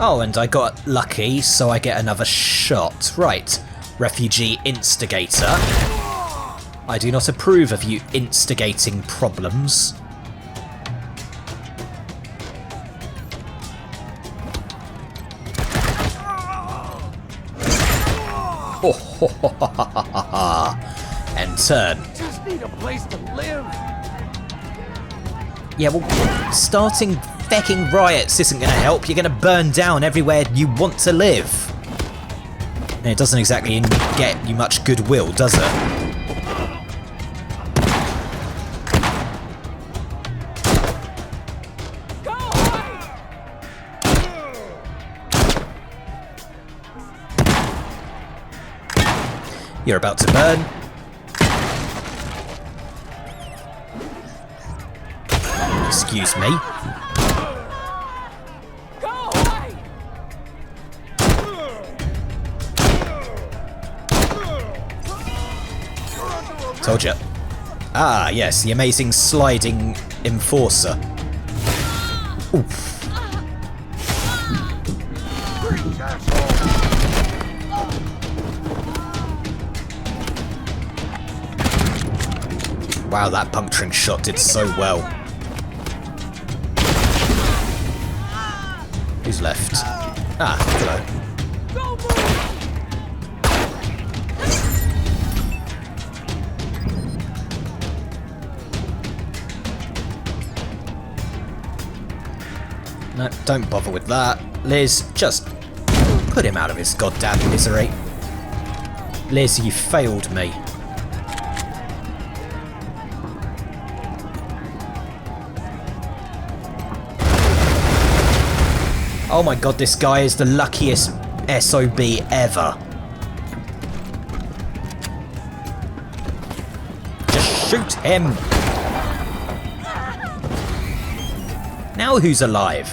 Speaker 1: Oh, and I got lucky, so I get another shot. Right, refugee instigator. I do not approve of you instigating problems. And turn.
Speaker 15: Just need a place to live.
Speaker 1: Yeah, well, starting fecking riots isn't going to help. You're going to burn down everywhere you want to live. And it doesn't exactly get you much goodwill, does it? You're about to burn. Excuse me. Told ya. Ah, yes, the amazing sliding enforcer. Oof. Wow, that puncturing shot did so well. Who's left? Ah, hello. No, don't bother with that. Liz, just put him out of his goddamn misery. Liz, you failed me. Oh my god, this guy is the luckiest SOB ever. Shoot him! Now who's alive?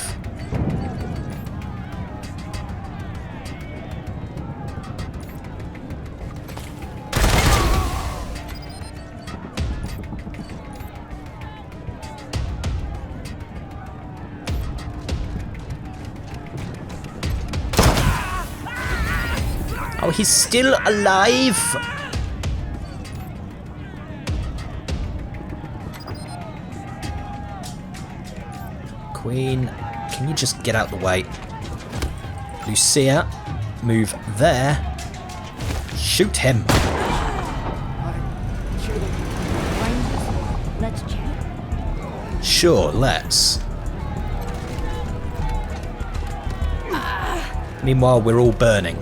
Speaker 1: Oh, he's still alive? Queen, can you just get out the way? Lucia, move there. Shoot him.
Speaker 13: Let's chat.
Speaker 1: Sure, let's. Meanwhile, we're all burning.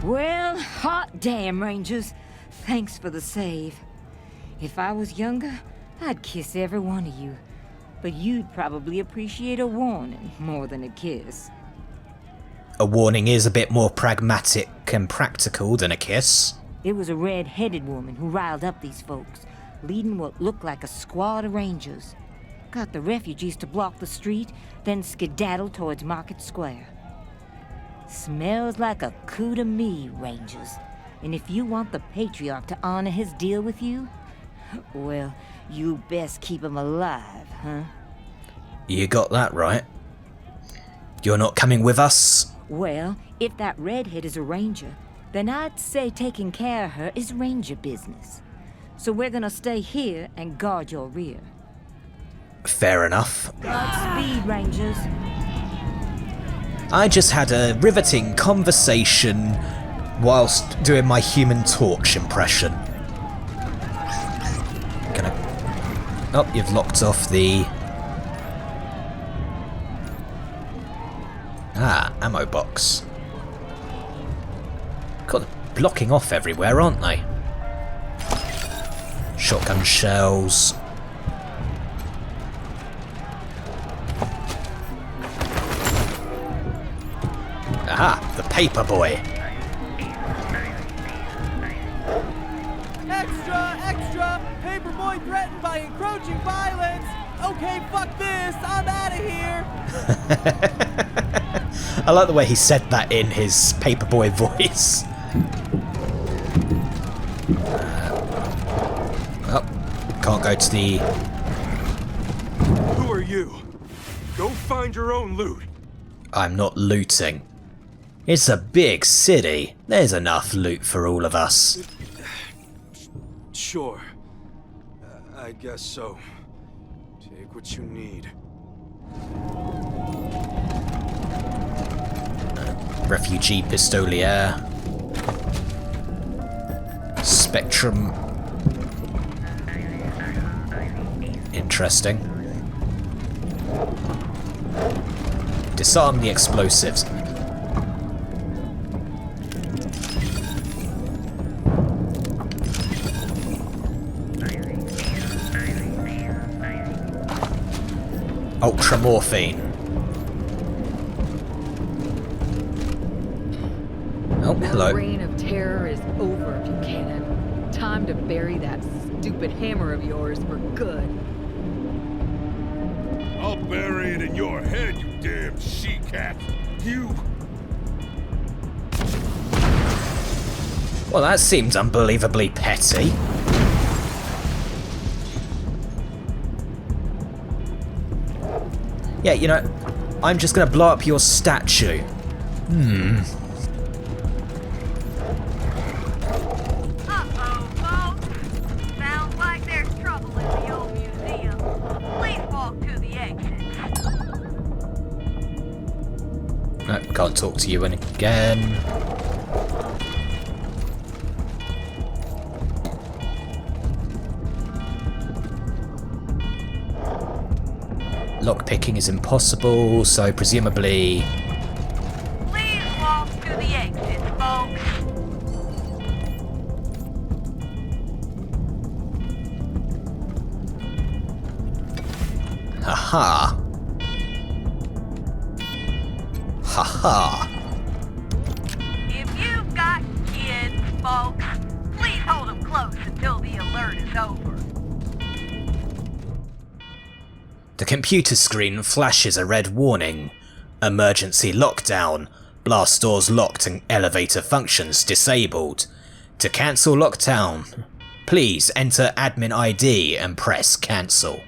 Speaker 21: Well, hot damn, Rangers. Thanks for the save. If I was younger, I'd kiss every one of you. But you'd probably appreciate a warning more than a kiss.
Speaker 1: A warning is a bit more pragmatic and practical than a kiss.
Speaker 21: It was a red-headed woman who riled up these folks, leading what looked like a squad of Rangers. Got the refugees to block the street, then skedaddle towards Market Square. Smells like a coup to me, Rangers. And if you want the Patriarch to honor his deal with you, well, you best keep him alive, huh?
Speaker 1: You got that right. You're not coming with us?
Speaker 21: Well, if that redhead is a ranger, then I'd say taking care of her is ranger business. So we're gonna stay here and guard your rear.
Speaker 1: Fair enough.
Speaker 21: Godspeed, Rangers.
Speaker 1: I just had a riveting conversation whilst doing my Human Torch impression. Oh, you've locked off the... ammo box. God, they're blocking off everywhere, aren't they? Shotgun shells. Aha, the paper boy.
Speaker 15: Extra, extra! Paperboy threatened by encroaching violence! Okay, fuck this, I'm out of here!
Speaker 1: I like the way he said that in his paperboy voice. Oh, can't go to the...
Speaker 11: Who are you? Go find your own loot.
Speaker 1: I'm not looting. It's a big city. There's enough loot for all of us.
Speaker 11: Sure. I guess so. Take what you need.
Speaker 1: Refugee Pistolier. Spectrum. Interesting. Disarm the explosives. Ultramorphine. Oh, hello.
Speaker 13: The reign of terror is over, Buchanan. Time to bury that stupid hammer of yours for good.
Speaker 5: I'll bury it in your head, you damn she-cat. You...
Speaker 1: Well, that seems unbelievably petty. Yeah, you know, I'm just gonna blow up your statue.
Speaker 22: Uh-oh, folks. Sounds like there's trouble in the old museum. Please walk to the exit.
Speaker 1: No, can't talk to you again. Lockpicking is impossible, so presumably...
Speaker 22: Please walk to the exit, folks.
Speaker 1: Haha. Haha.
Speaker 22: If you've got kids, folks, please hold them close until the alert turn is over.
Speaker 1: The computer screen flashes a red warning. Emergency lockdown. Blast doors locked and elevator functions disabled. To cancel lockdown, please enter admin ID and press cancel.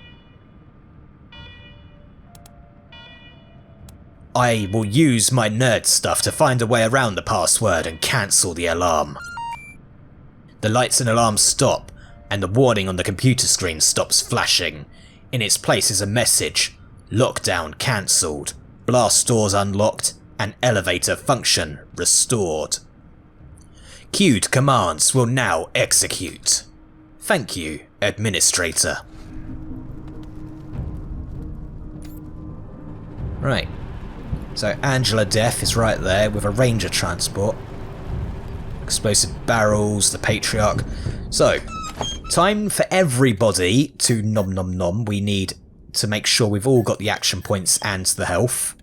Speaker 1: I will use my nerd stuff to find a way around the password and cancel the alarm. The lights and alarms stop, and the warning on the computer screen stops flashing. In its place is a message: lockdown cancelled, blast doors unlocked, and elevator function restored. Queued commands will now execute. Thank you, Administrator. Right. So Angela Death is right there with a Ranger transport. Explosive barrels, the Patriarch. So, time for everybody to nom nom nom. We need to make sure we've all got the action points and the health.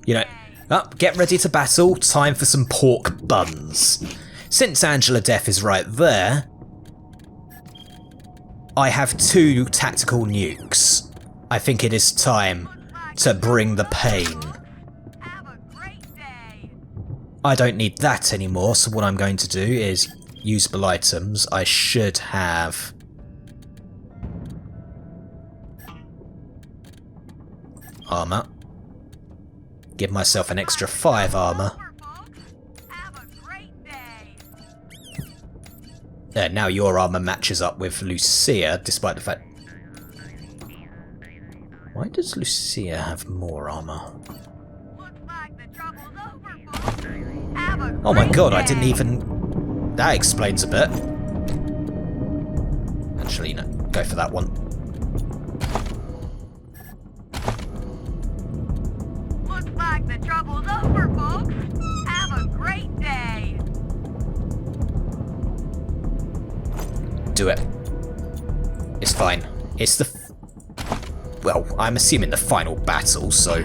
Speaker 1: You know, get ready to battle. Time for some pork buns. Since Angela Death is right there, I have 2 tactical nukes. I think it is time to bring the pain. I don't need that anymore, so what I'm going to do is usable items. I should have armor. Give myself an extra 5 armor. Now your armor matches up with Lucia, despite the fact... Why does Lucia have more armor? Oh my god, I didn't even... That explains a bit. Actually, no, go for that one.
Speaker 22: Looks like the trouble's over, folks. Have a great day.
Speaker 1: Do it. It's fine. It's the... Well, I'm assuming the final battle, so...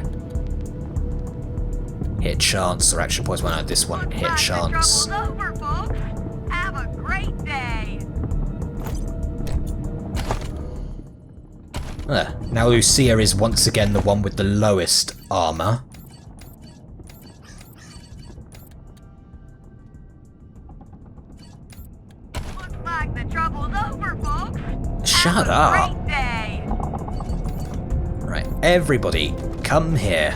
Speaker 1: Hit chance, or action points. Well, no, this one. Hit chance.
Speaker 22: The trouble's over, folks. Have a great day.
Speaker 1: Now Lucia is once again the one with the lowest armor.
Speaker 22: Looks like the trouble's over, folks.
Speaker 1: Shut up. Right, everybody, come here.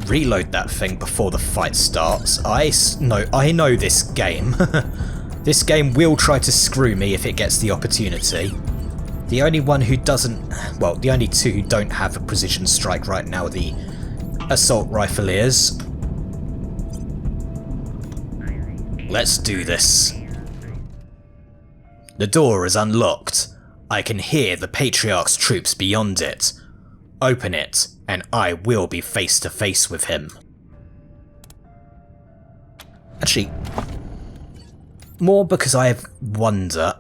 Speaker 1: Reload that thing before the fight starts. I know this game. This game will try to screw me if it gets the opportunity. The only one who doesn't... Well, the only 2 who don't have a precision strike right now are the assault rifleers. Let's do this. The door is unlocked. I can hear the Patriarch's troops beyond it. Open it, and I will be face to face with him. Actually, more because I wonder...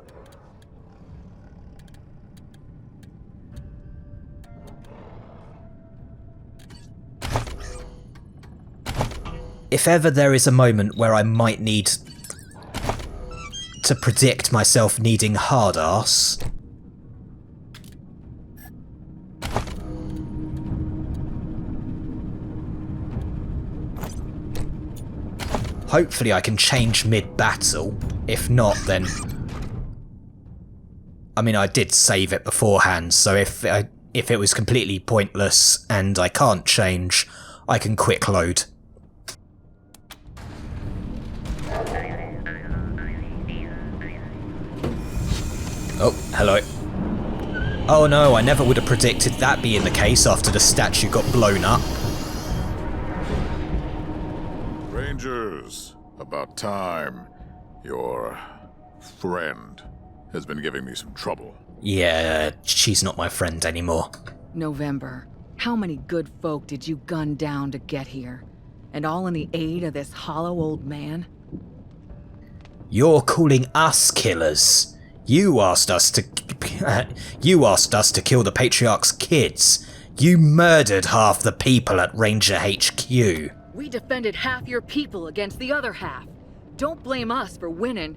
Speaker 1: If ever there is a moment where I might need to predict myself needing hard ass, hopefully I can change mid-battle. If not, then... I mean, I did save it beforehand, so if it was completely pointless and I can't change, I can quick load. Oh, hello. Oh no, I never would have predicted that being the case after the statue got blown up.
Speaker 3: Rangers, about time. Your friend has been giving me some trouble.
Speaker 1: Yeah, she's not my friend anymore.
Speaker 13: November, how many good folk did you gun down to get here? And all in the aid of this hollow old man?
Speaker 1: You're calling us killers. You asked us to You asked us to kill the Patriarch's kids. You murdered half the people at Ranger HQ.
Speaker 13: We defended half your people against the other half. Don't blame us for winning.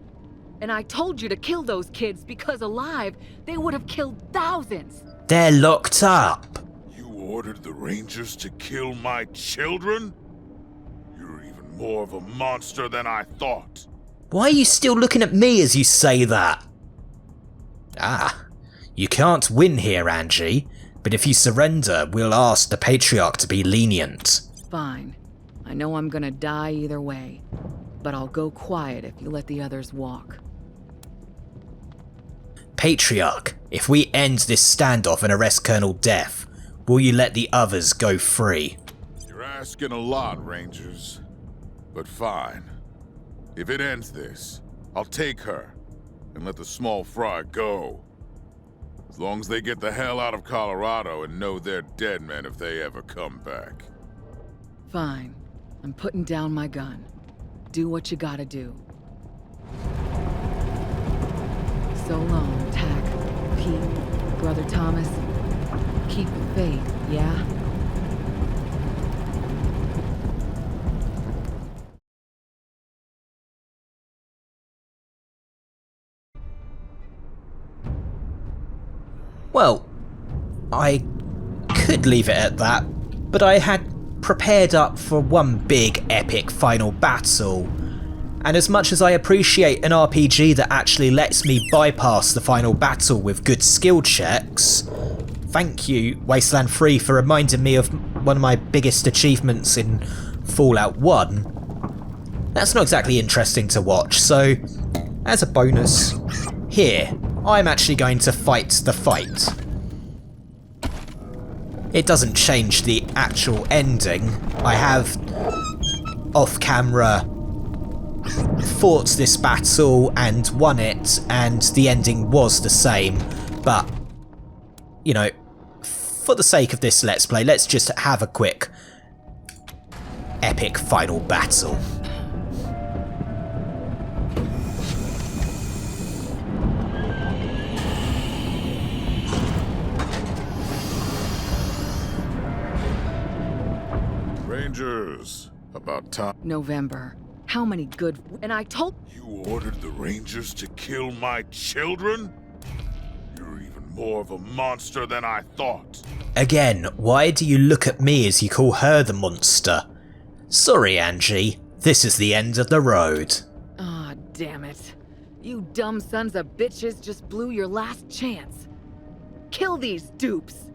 Speaker 13: And I told you to kill those kids because alive, they would have killed thousands.
Speaker 1: They're locked up.
Speaker 3: You ordered the Rangers to kill my children? You're even more of a monster than I thought.
Speaker 1: Why are you still looking at me as you say that? Ah, you can't win here, Angie. But if you surrender, we'll ask the Patriarch to be lenient.
Speaker 13: Fine. I know I'm gonna die either way. But I'll go quiet if you let the others walk.
Speaker 1: Patriarch, if we end this standoff and arrest Colonel Death, will you let the others go free?
Speaker 3: You're asking a lot, Rangers. But fine. If it ends this, I'll take her and let the small fry go. As long as they get the hell out of Colorado and know they're dead men if they ever come back.
Speaker 13: Fine. I'm putting down my gun. Do what you gotta do. So long, Tack, Pete, Brother Thomas. Keep the faith, yeah?
Speaker 1: Well, I could leave it at that, but I had prepared up for one big epic final battle. And as much as I appreciate an RPG that actually lets me bypass the final battle with good skill checks, thank you, Wasteland 3, for reminding me of one of my biggest achievements in Fallout 1. That's not exactly interesting to watch, so as a bonus, here, I'm actually going to fight the fight. It doesn't change the actual ending. I have, off-camera, fought this battle and won it, and the ending was the same, but, you know, for the sake of this Let's Play, let's just have a quick epic final battle.
Speaker 3: Rangers, about time.
Speaker 13: November. How many good... And I told...
Speaker 3: You ordered the Rangers to kill my children? You're even more of a monster than I thought.
Speaker 1: Again, why do you look at me as you call her the monster? Sorry, Angie. This is the end of the road.
Speaker 13: Ah, damn it. You dumb sons of bitches just blew your last chance. Kill these dupes.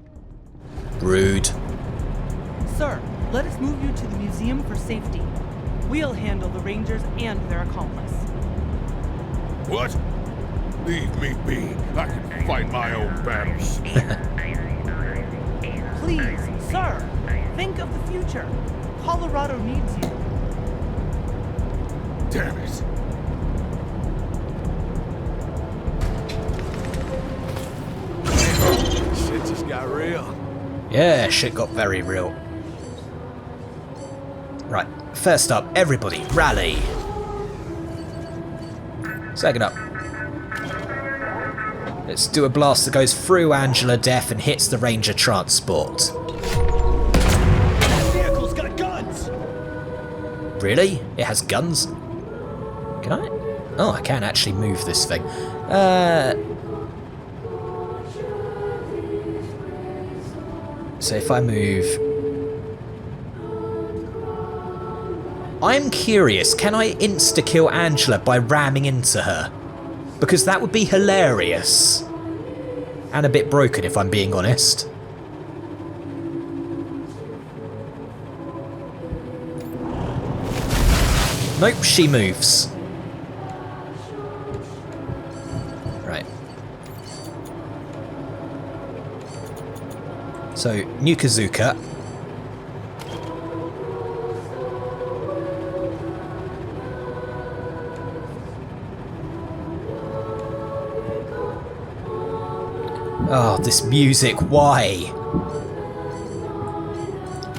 Speaker 1: Rude.
Speaker 4: Sir, let us move you to the museum for safety. We'll handle the Rangers and their accomplice.
Speaker 3: What? Leave me be. I can fight my own battles.
Speaker 4: Please, sir, think of the future. Colorado needs you.
Speaker 3: Damn it.
Speaker 10: Shit just got real.
Speaker 1: Yeah, shit got very real. Right, first up, everybody, rally. Second up, let's do a blast that goes through Angela Death and hits the Ranger transport.
Speaker 14: That vehicle's got guns!
Speaker 1: Really? It has guns? Can I? Oh, I can actually move this thing. So if I move... I'm curious, can I insta-kill Angela by ramming into her? Because that would be hilarious. And a bit broken if I'm being honest. Nope, she moves. Right. So, Nukazuka. Oh, this music, why?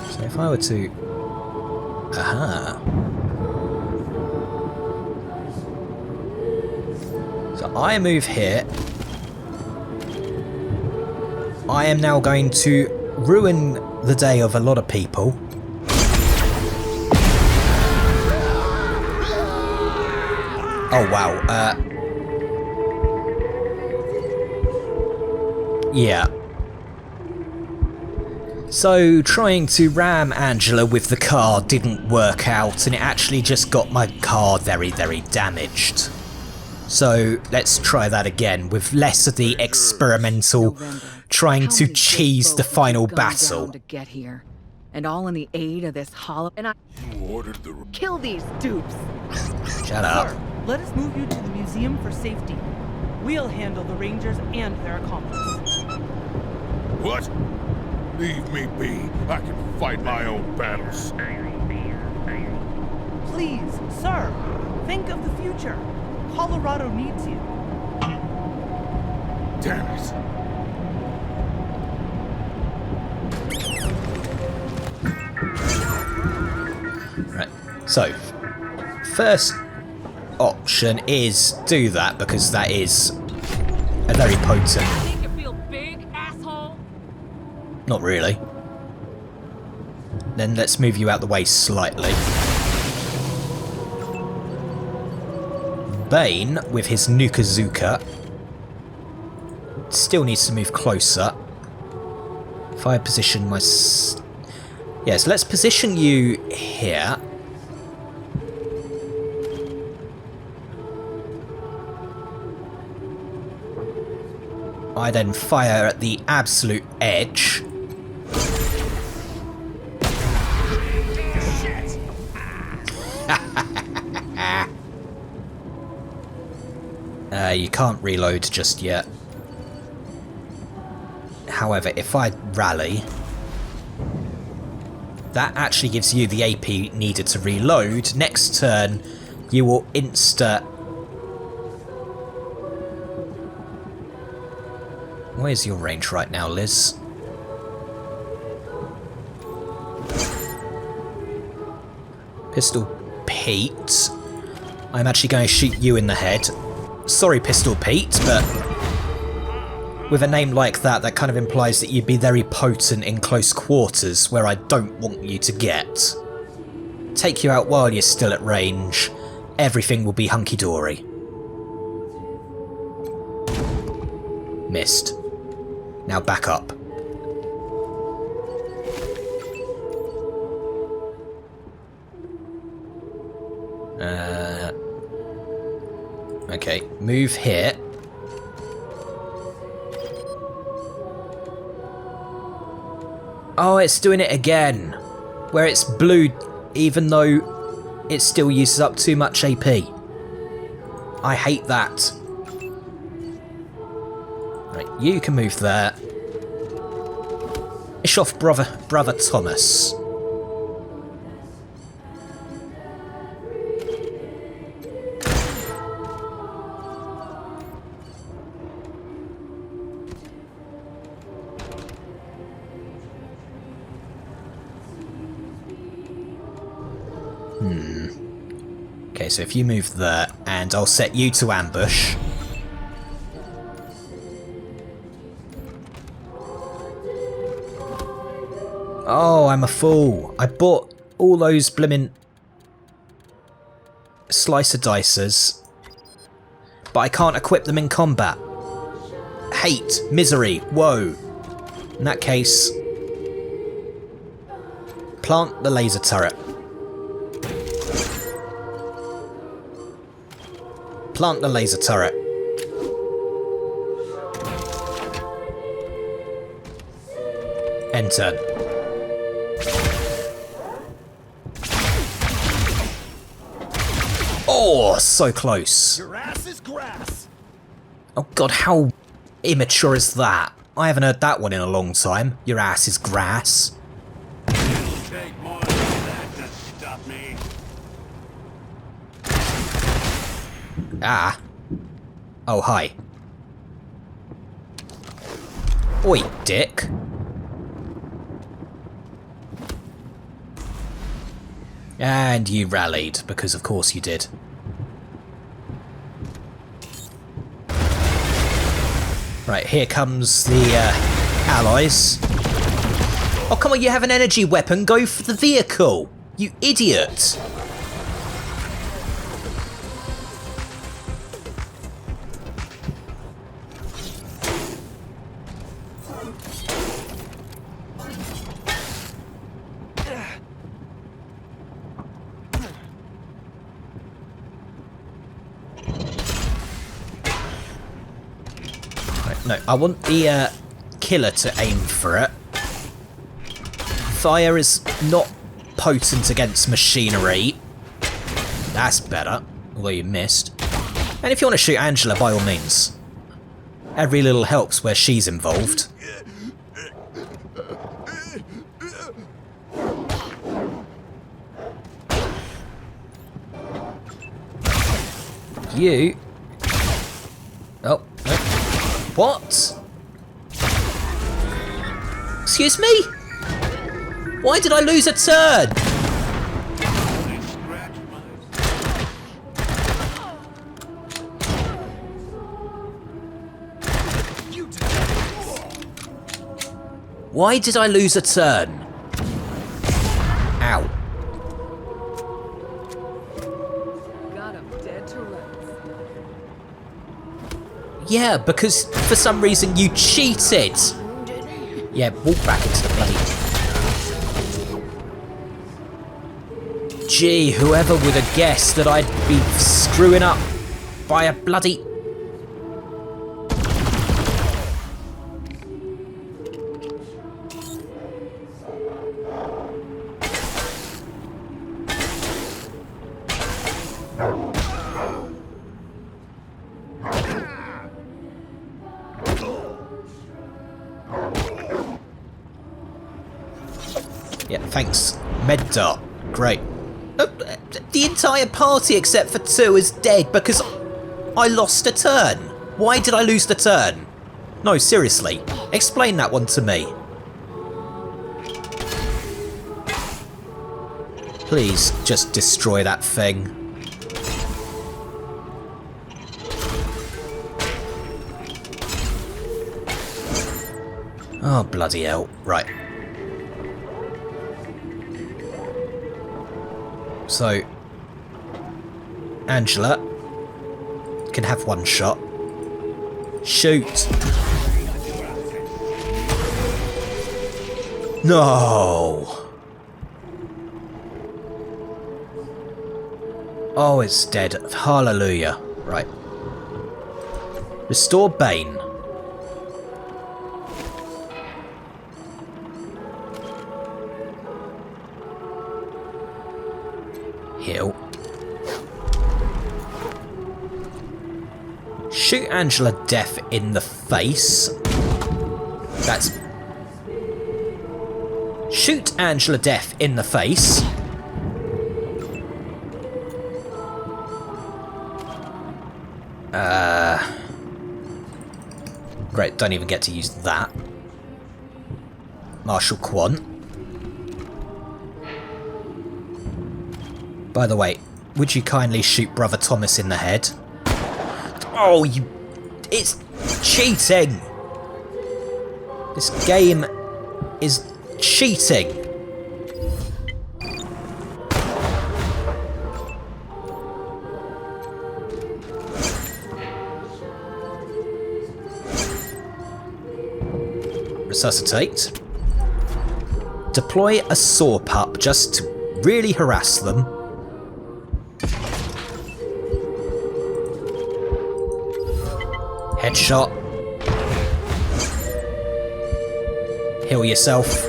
Speaker 1: So if I were to... Aha. So I move here. I am now going to ruin the day of a lot of people. Oh wow, yeah. So trying to ram Angela with the car didn't work out, and it actually just got my car very, very damaged. So let's try that again with less of the experimental trying to cheese the final battle.
Speaker 13: To get here, and all in the aid of this hollow. And I
Speaker 3: ordered the
Speaker 13: kill these dupes.
Speaker 1: Shut up.
Speaker 4: Sir, let us move you to the museum for safety. We'll handle the Rangers and their accomplice.
Speaker 3: What? Leave me be. I can fight my own battles.
Speaker 4: Please, sir, think of the future. Colorado needs you.
Speaker 3: Damn it.
Speaker 1: Right, so first option is do that, because that is a very potent.
Speaker 13: Make you feel big, asshole?
Speaker 1: Not really. Then let's move you out the way slightly. Bane, with his Nukazuka, still needs to move closer. If I position my... Yes, let's position you here. I then fire at the absolute edge. You can't reload just yet. However, if I rally, that actually gives you the AP needed to reload. Next turn, you will insta... Where's your range right now, Liz? Pistol Pete. I'm actually going to shoot you in the head. Sorry, Pistol Pete, but with a name like that, that kind of implies that you'd be very potent in close quarters, where I don't want you to get. Take you out while you're still at range. Everything will be hunky-dory. Missed. Now back up. Okay, move here. Oh, it's doing it again. Where it's blue, even though it still uses up too much AP. I hate that. Right, you can move there. Finish off brother Thomas. Okay, so if you move there, and I'll set you to ambush. Oh, I'm a fool. I bought all those blimmin' slicer dicers, but I can't equip them in combat. Hate, misery, woe. In that case, plant the laser turret. Plant the laser turret. End turn. Oh, so close.
Speaker 2: Your ass is grass.
Speaker 1: Oh god, how immature is that? I haven't heard that one in a long time. Your ass is grass.
Speaker 20: Take more than that to stop me.
Speaker 1: Ah. Oh, hi. Oi, dick. And you rallied, because of course you did. Right, here comes the allies. Oh, come on, you have an energy weapon, go for the vehicle! You idiot! No, I want the killer to aim for it. Fire is not potent against machinery. That's better, although you missed. And if you want to shoot Angela, by all means. Every little helps where she's involved. You... Oh, no. What? Excuse me? Why did I lose a turn? Why did I lose a turn? Ow.
Speaker 13: Got him dead to rights.
Speaker 1: Yeah, because for some reason you cheated. Yeah, walk back into the bloody... Gee, whoever would have guessed that I'd be screwing up by a bloody... Yeah, thanks. Med dot. Great. The entire party except for 2 is dead because I lost a turn. Why did I lose the turn? No, seriously. Explain that one to me. Please, just destroy that thing. Oh, bloody hell. Right. So, Angela can have one shot. Shoot! No! Oh, it's dead. Hallelujah. Right. Restore Bane. Heal. Shoot Angela deaf in the face. That's... Shoot Angela deaf in the face. Great, don't even get to use that. Marshal Quant. By the way, would you kindly shoot Brother Thomas in the head? Oh, you... It's cheating! This game is cheating! Resuscitate. Deploy a saw pup just to really harass them. Headshot. Heal yourself.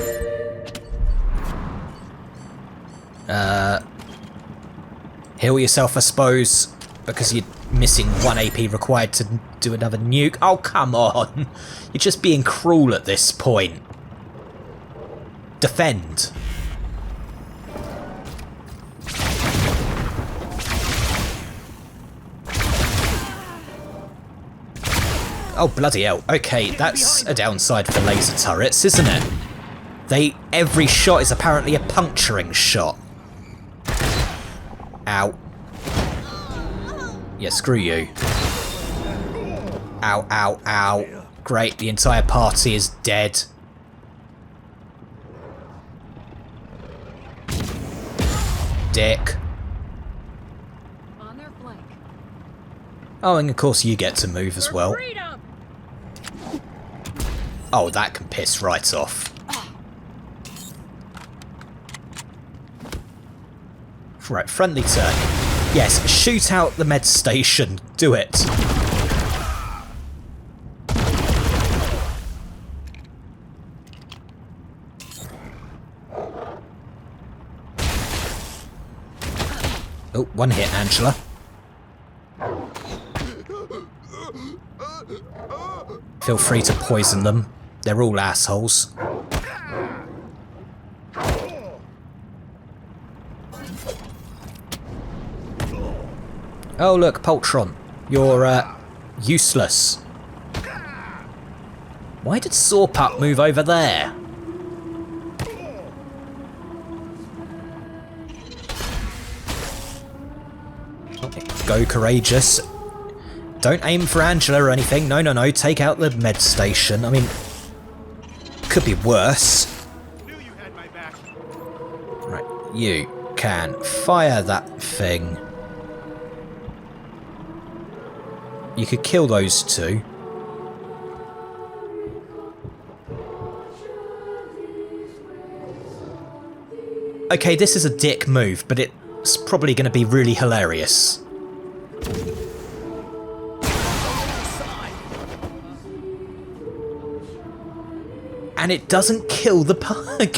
Speaker 1: Heal yourself, I suppose, because you're missing 1 AP required to do another nuke. Oh, come on. You're just being cruel at this point. Defend. Oh, bloody hell. Okay, that's a downside for laser turrets, isn't it? Every shot is apparently a puncturing shot. Ow. Yeah, screw you. Ow, ow, ow. Great, the entire party is dead. Dick.
Speaker 13: On their flank.
Speaker 1: Oh, and of course you get to move as well. Oh, that can piss right off. Right, friendly turn. Yes, shoot out the med station. Do it. Oh, one hit, Angela. Feel free to poison them. They're all assholes. Oh look, Poltron. You're, useless. Why did Sawpup move over there? Go courageous. Don't aim for Angela or anything. No, no, no. Take out the med station. I mean, could be worse. Right, you can fire that thing. You could kill those two. Okay, this is a dick move, but it's probably going to be really hilarious. And it doesn't kill the pug.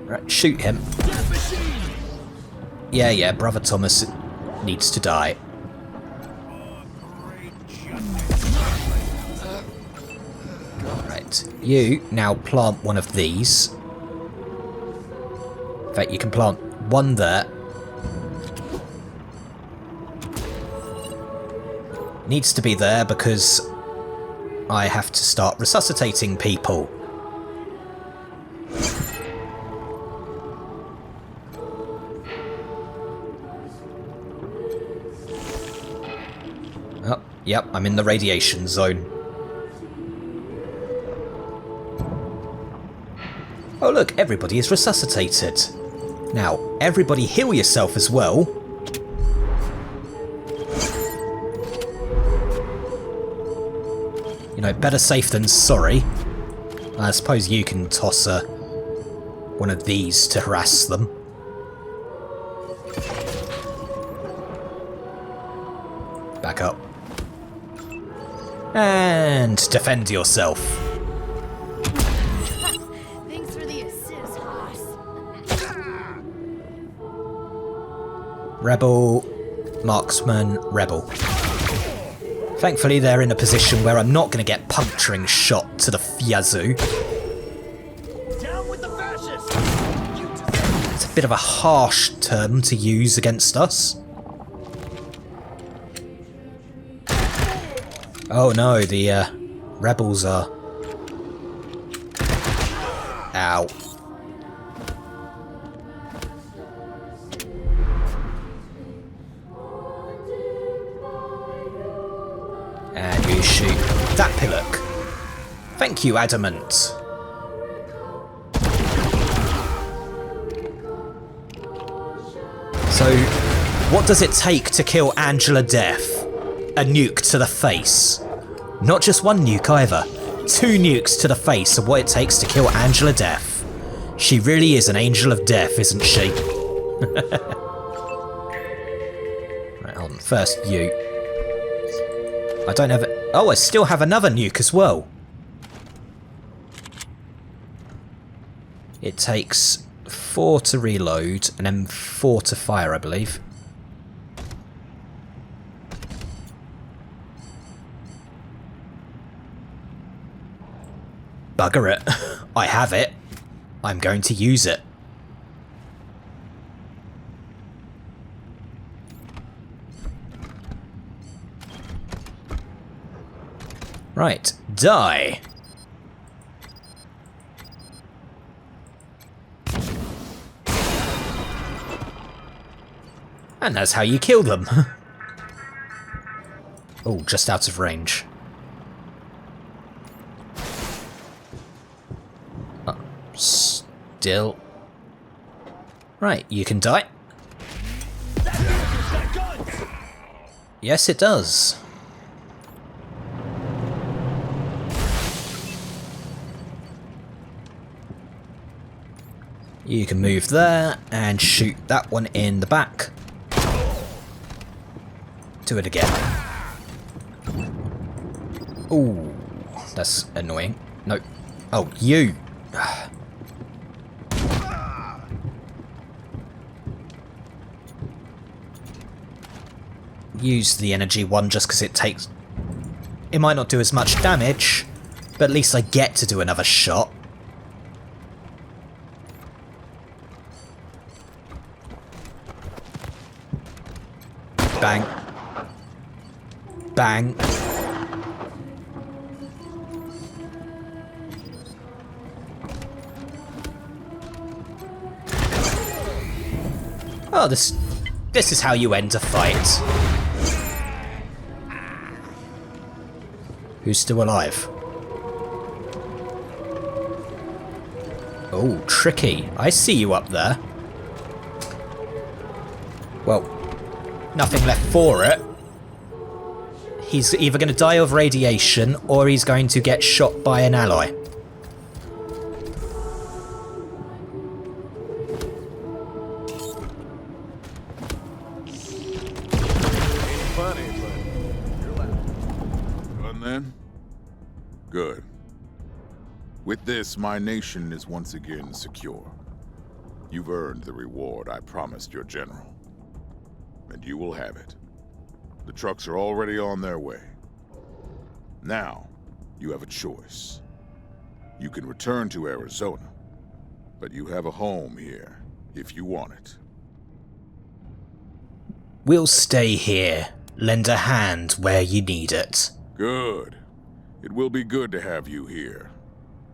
Speaker 1: Right, shoot him. Yeah, Brother Thomas needs to die. Right, you now plant one of these. In fact, you can plant one there. Needs to be there because I have to start resuscitating people. Oh, yep, I'm in the radiation zone. Oh look, everybody is resuscitated. Now, everybody heal yourself as well. You know, better safe than sorry. I suppose you can toss one of these to harass them. Back up. And defend yourself.
Speaker 9: Thanks for the assist, Hoss.
Speaker 1: Rebel, marksman, rebel. Thankfully they're in a position where I'm not going to get puncturing shot to the Fiazoo.
Speaker 14: Down with the fascists!
Speaker 1: It's a bit of a harsh term to use against us. Oh no, the rebels are... Ow. And you shoot that pillock. Thank you, Adamant. So, what does it take to kill Angela Death? A nuke to the face. Not just one nuke either. 2 nukes to the face of what it takes to kill Angela Death. She really is an angel of death, isn't she? Right, hold on. First you. I don't have it. Oh, I still have another nuke as well. It takes 4 to reload and then 4 to fire, I believe. Bugger it. I have it. I'm going to use it. Right, die. And that's how you kill them. Oh, just out of range. Still. Right, you can die. Yes, it does. You can move there and shoot that one in the back. Do it again. Ooh, that's annoying. No. Oh, you. Use the energy one just because it takes... It might not do as much damage, but at least I get to do another shot. Bang. Bang. Oh, this is how you end a fight. Who's still alive? Oh, tricky. I see you up there. Well, nothing left for it. He's either going to die of radiation or he's going to get shot by an ally.
Speaker 3: Good. With this, my nation is once again secure. You've earned the reward I promised your general. And you will have it. The trucks are already on their way. Now, you have a choice. You can return to Arizona, but you have a home here, if you want it.
Speaker 1: We'll stay here. Lend a hand where you need it.
Speaker 3: Good. It will be good to have you here.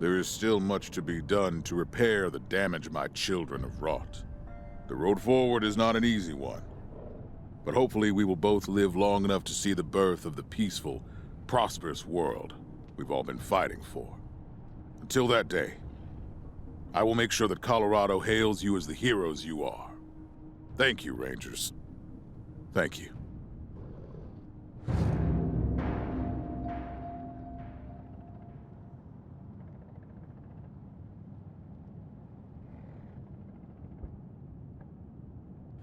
Speaker 3: There is still much to be done to repair the damage my children have wrought. The road forward is not an easy one, but hopefully we will both live long enough to see the birth of the peaceful, prosperous world we've all been fighting for. Until that day, I will make sure that Colorado hails you as the heroes you are. Thank you, Rangers. Thank you.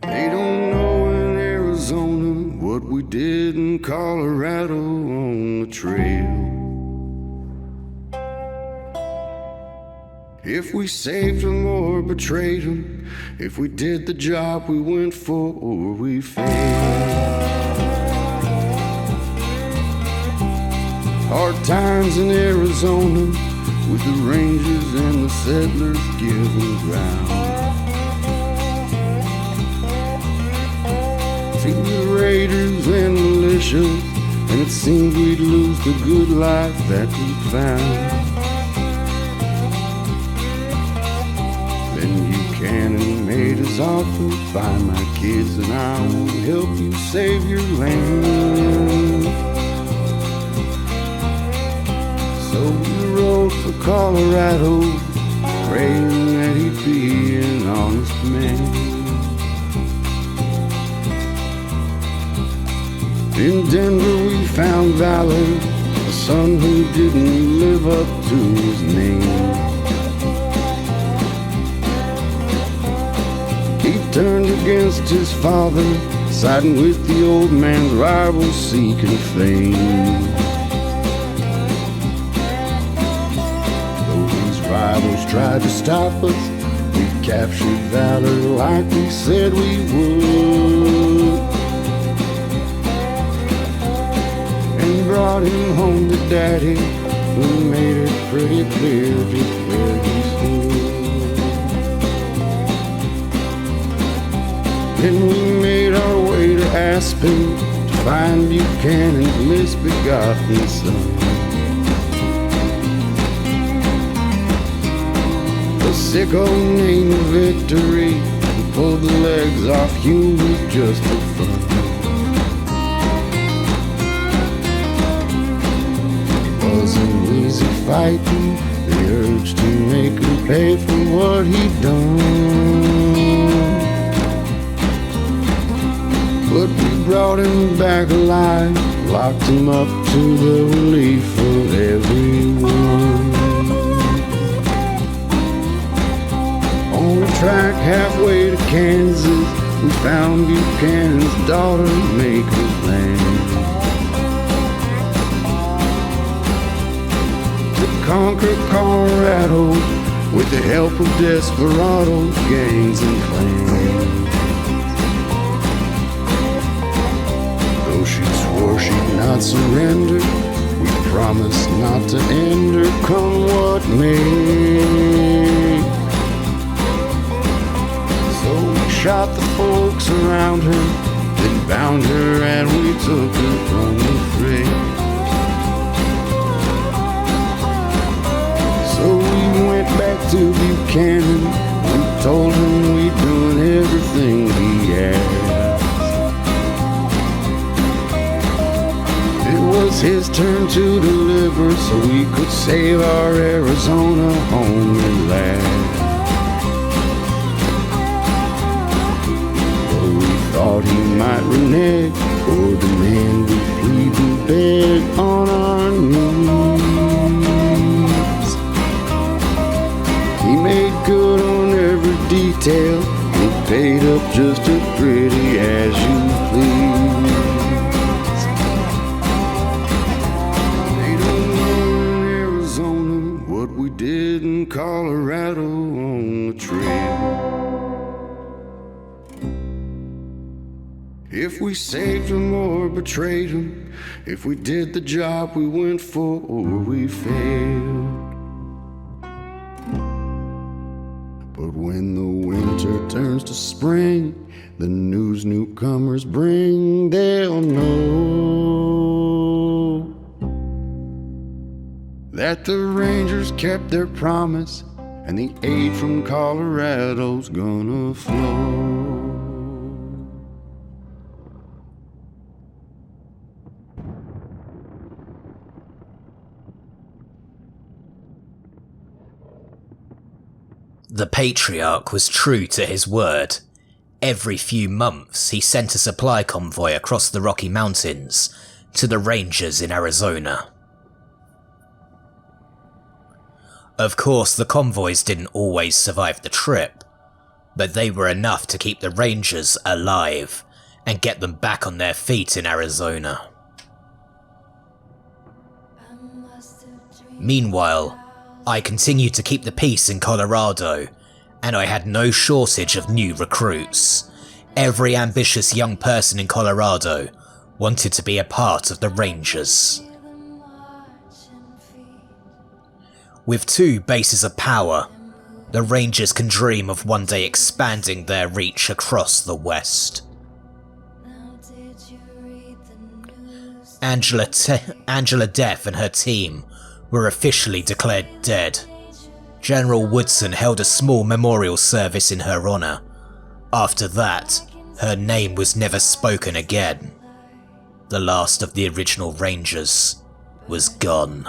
Speaker 7: They don't know in Arizona what we did in Colorado on the trail. If we saved them or betrayed them, if we did the job we went for or we failed. Hard times in Arizona with the Rangers and the settlers giving ground. To the raiders and militia, and it seemed we'd lose the good life that we found. Then Buchanan made his offer, find my kids and I will help you save your land. So we rode for Colorado, praying that he'd be an honest man. In Denver we found valor, a son who didn't live up to his name. He turned against his father, siding with the old man's rivals seeking fame. Though these rivals tried to stop us, we captured valor like we said we would. Brought him home to Daddy, who made it pretty clear just where he stood. Then we made our way to Aspen to find Buchanan's misbegotten son. The sicko named Victory, who pulled the legs off humans just for fun. fighting the urge to make him pay for what he done. But we brought him back alive, locked him up to the relief of everyone. On the track halfway to Kansas, we found Buchanan's daughter making plans to conquer Colorado with the help of desperados, gangs, and clans. Though she swore she'd not surrender, we promised not to end her, come what may. So we shot the folks around her, then bound her and we took her from the fray. So we went back to Buchanan, we told him we'd done everything he asked. It was his turn to deliver so we could save our Arizona home at last. Thought he might renege or demand we plead and beg on our knees. He made good on every detail, he paid up just as pretty as you please. They don't know in Arizona what we did in Colorado on the trail. If we saved him or betrayed him, if we did the job we went for or we failed. But when the winter turns to spring, the news newcomers bring, they'll know that the Rangers kept their promise and the aid from Colorado's gonna flow.
Speaker 1: The Patriarch was true to his word. Every few months he sent a supply convoy across the Rocky Mountains to the Rangers in Arizona. Of course, the convoys didn't always survive the trip, but they were enough to keep the Rangers alive and get them back on their feet in Arizona. Meanwhile, I continued to keep the peace in Colorado, and I had no shortage of new recruits. Every ambitious young person in Colorado wanted to be a part of the Rangers. With 2 bases of power, the Rangers can dream of one day expanding their reach across the West. Angela Death and her team were officially declared dead. General Woodson held a small memorial service in her honour. After that, her name was never spoken again. The last of the original Rangers was gone.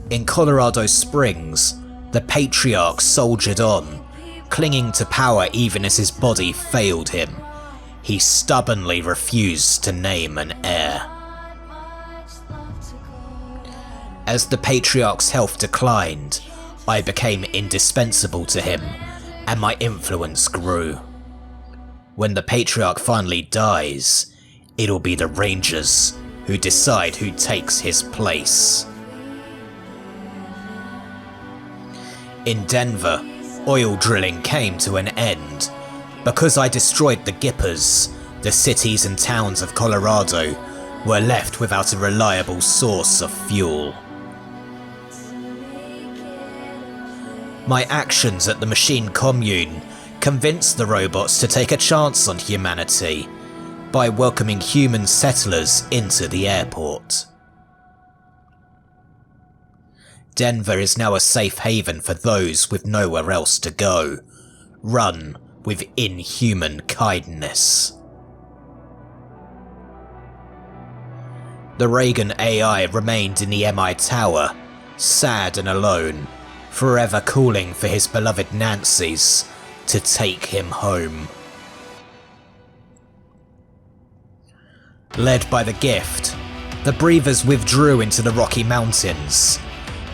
Speaker 1: In Colorado Springs, the Patriarch soldiered on, clinging to power even as his body failed him. He stubbornly refused to name an heir. As the Patriarch's health declined, I became indispensable to him, and my influence grew. When the Patriarch finally dies, it'll be the Rangers who decide who takes his place. In Denver, oil drilling came to an end. Because I destroyed the Gippers, the cities and towns of Colorado were left without a reliable source of fuel. My actions at the machine commune convinced the robots to take a chance on humanity by welcoming human settlers into the airport. Denver is now a safe haven for those with nowhere else to go, run with inhuman kindness. The Reagan AI remained in the MI tower, sad and alone, forever calling for his beloved Nancy's to take him home. Led by the Gift, the Breathers withdrew into the Rocky Mountains.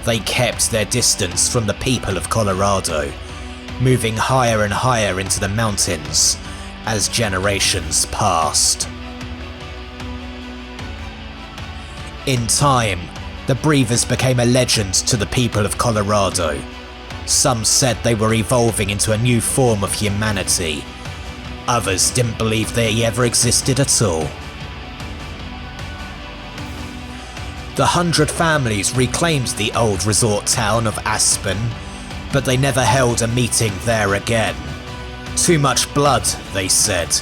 Speaker 1: They kept their distance from the people of Colorado, moving higher and higher into the mountains as generations passed. In time, the Breathers became a legend to the people of Colorado. Some said they were evolving into a new form of humanity. Others didn't believe they ever existed at all. The 100 families reclaimed the old resort town of Aspen, but they never held a meeting there again. Too much blood, they said,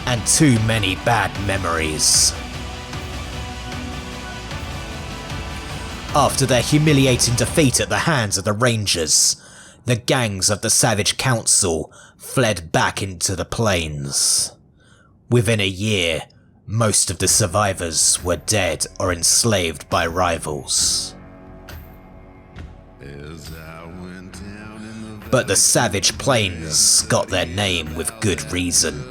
Speaker 1: and too many bad memories. After their humiliating defeat at the hands of the Rangers, the gangs of the Savage Council fled back into the plains. Within a year, most of the survivors were dead or enslaved by rivals. But the Savage Plains got their name with good reason.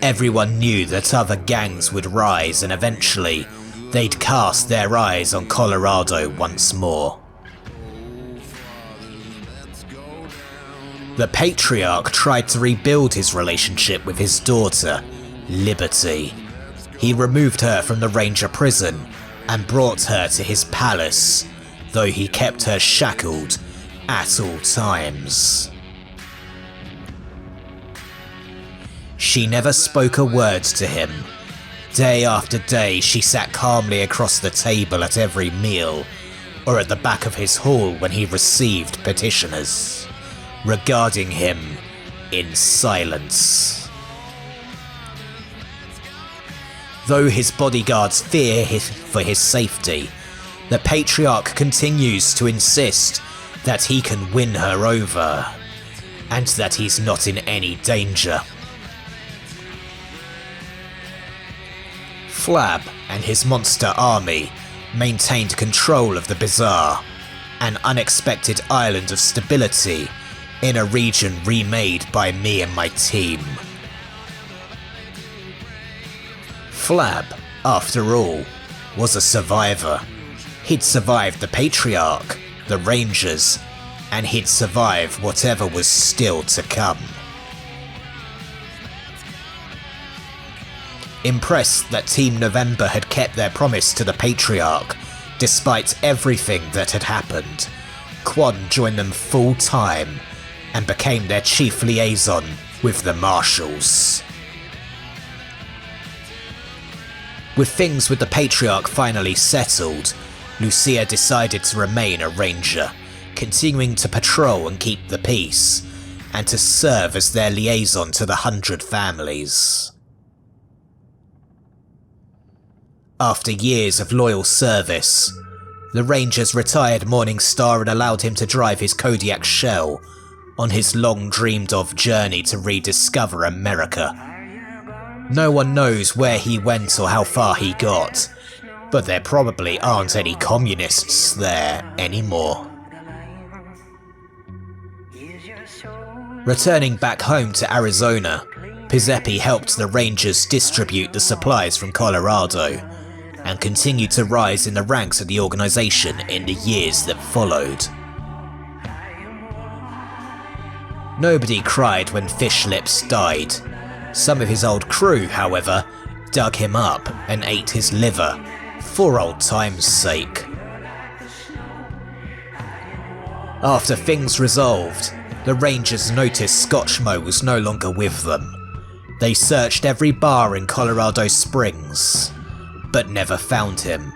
Speaker 1: Everyone knew that other gangs would rise and eventually they'd cast their eyes on Colorado once more. The Patriarch tried to rebuild his relationship with his daughter, Liberty. He removed her from the Ranger prison and brought her to his palace, though he kept her shackled at all times. She never spoke a word to him. Day after day she sat calmly across the table at every meal, or at the back of his hall when he received petitioners, regarding him in silence. Though his bodyguards fear for his safety, the Patriarch continues to insist that he can win her over, and that he's not in any danger. Flab and his monster army maintained control of the Bazaar, an unexpected island of stability in a region remade by me and my team. Flab, after all, was a survivor. He'd survived the Patriarch, the Rangers, and he'd survive whatever was still to come. Impressed that Team November had kept their promise to the Patriarch, despite everything that had happened, Quan joined them full-time and became their chief liaison with the Marshals. With things with the Patriarch finally settled, Lucia decided to remain a Ranger, continuing to patrol and keep the peace, and to serve as their liaison to the 100 families. After years of loyal service, the Rangers retired Morningstar and allowed him to drive his Kodiak Shell on his long-dreamed-of journey to rediscover America. No one knows where he went or how far he got, but there probably aren't any communists there anymore. Returning back home to Arizona, Pizepi helped the Rangers distribute the supplies from Colorado, and continued to rise in the ranks of the organization in the years that followed. Nobody cried when Fish Lips died. Some of his old crew, however, dug him up and ate his liver, for old time's sake. After things resolved, the Rangers noticed Scotchmo was no longer with them. They searched every bar in Colorado Springs, but never found him.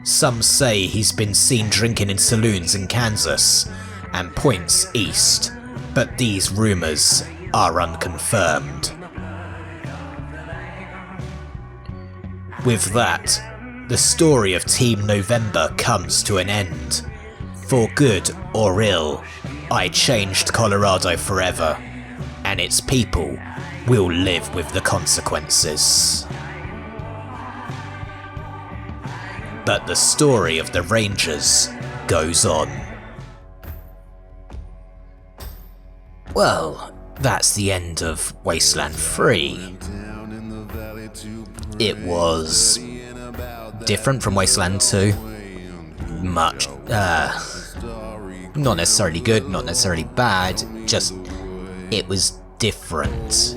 Speaker 1: Some say he's been seen drinking in saloons in Kansas and points east, but these rumors are unconfirmed. With that, the story of Team November comes to an end. For good or ill, I changed Colorado forever, and its people will live with the consequences. But the story of the Rangers goes on. Well, that's the end of Wasteland 3. It was different from Wasteland 2. Much, not necessarily good, not necessarily bad, just it was different.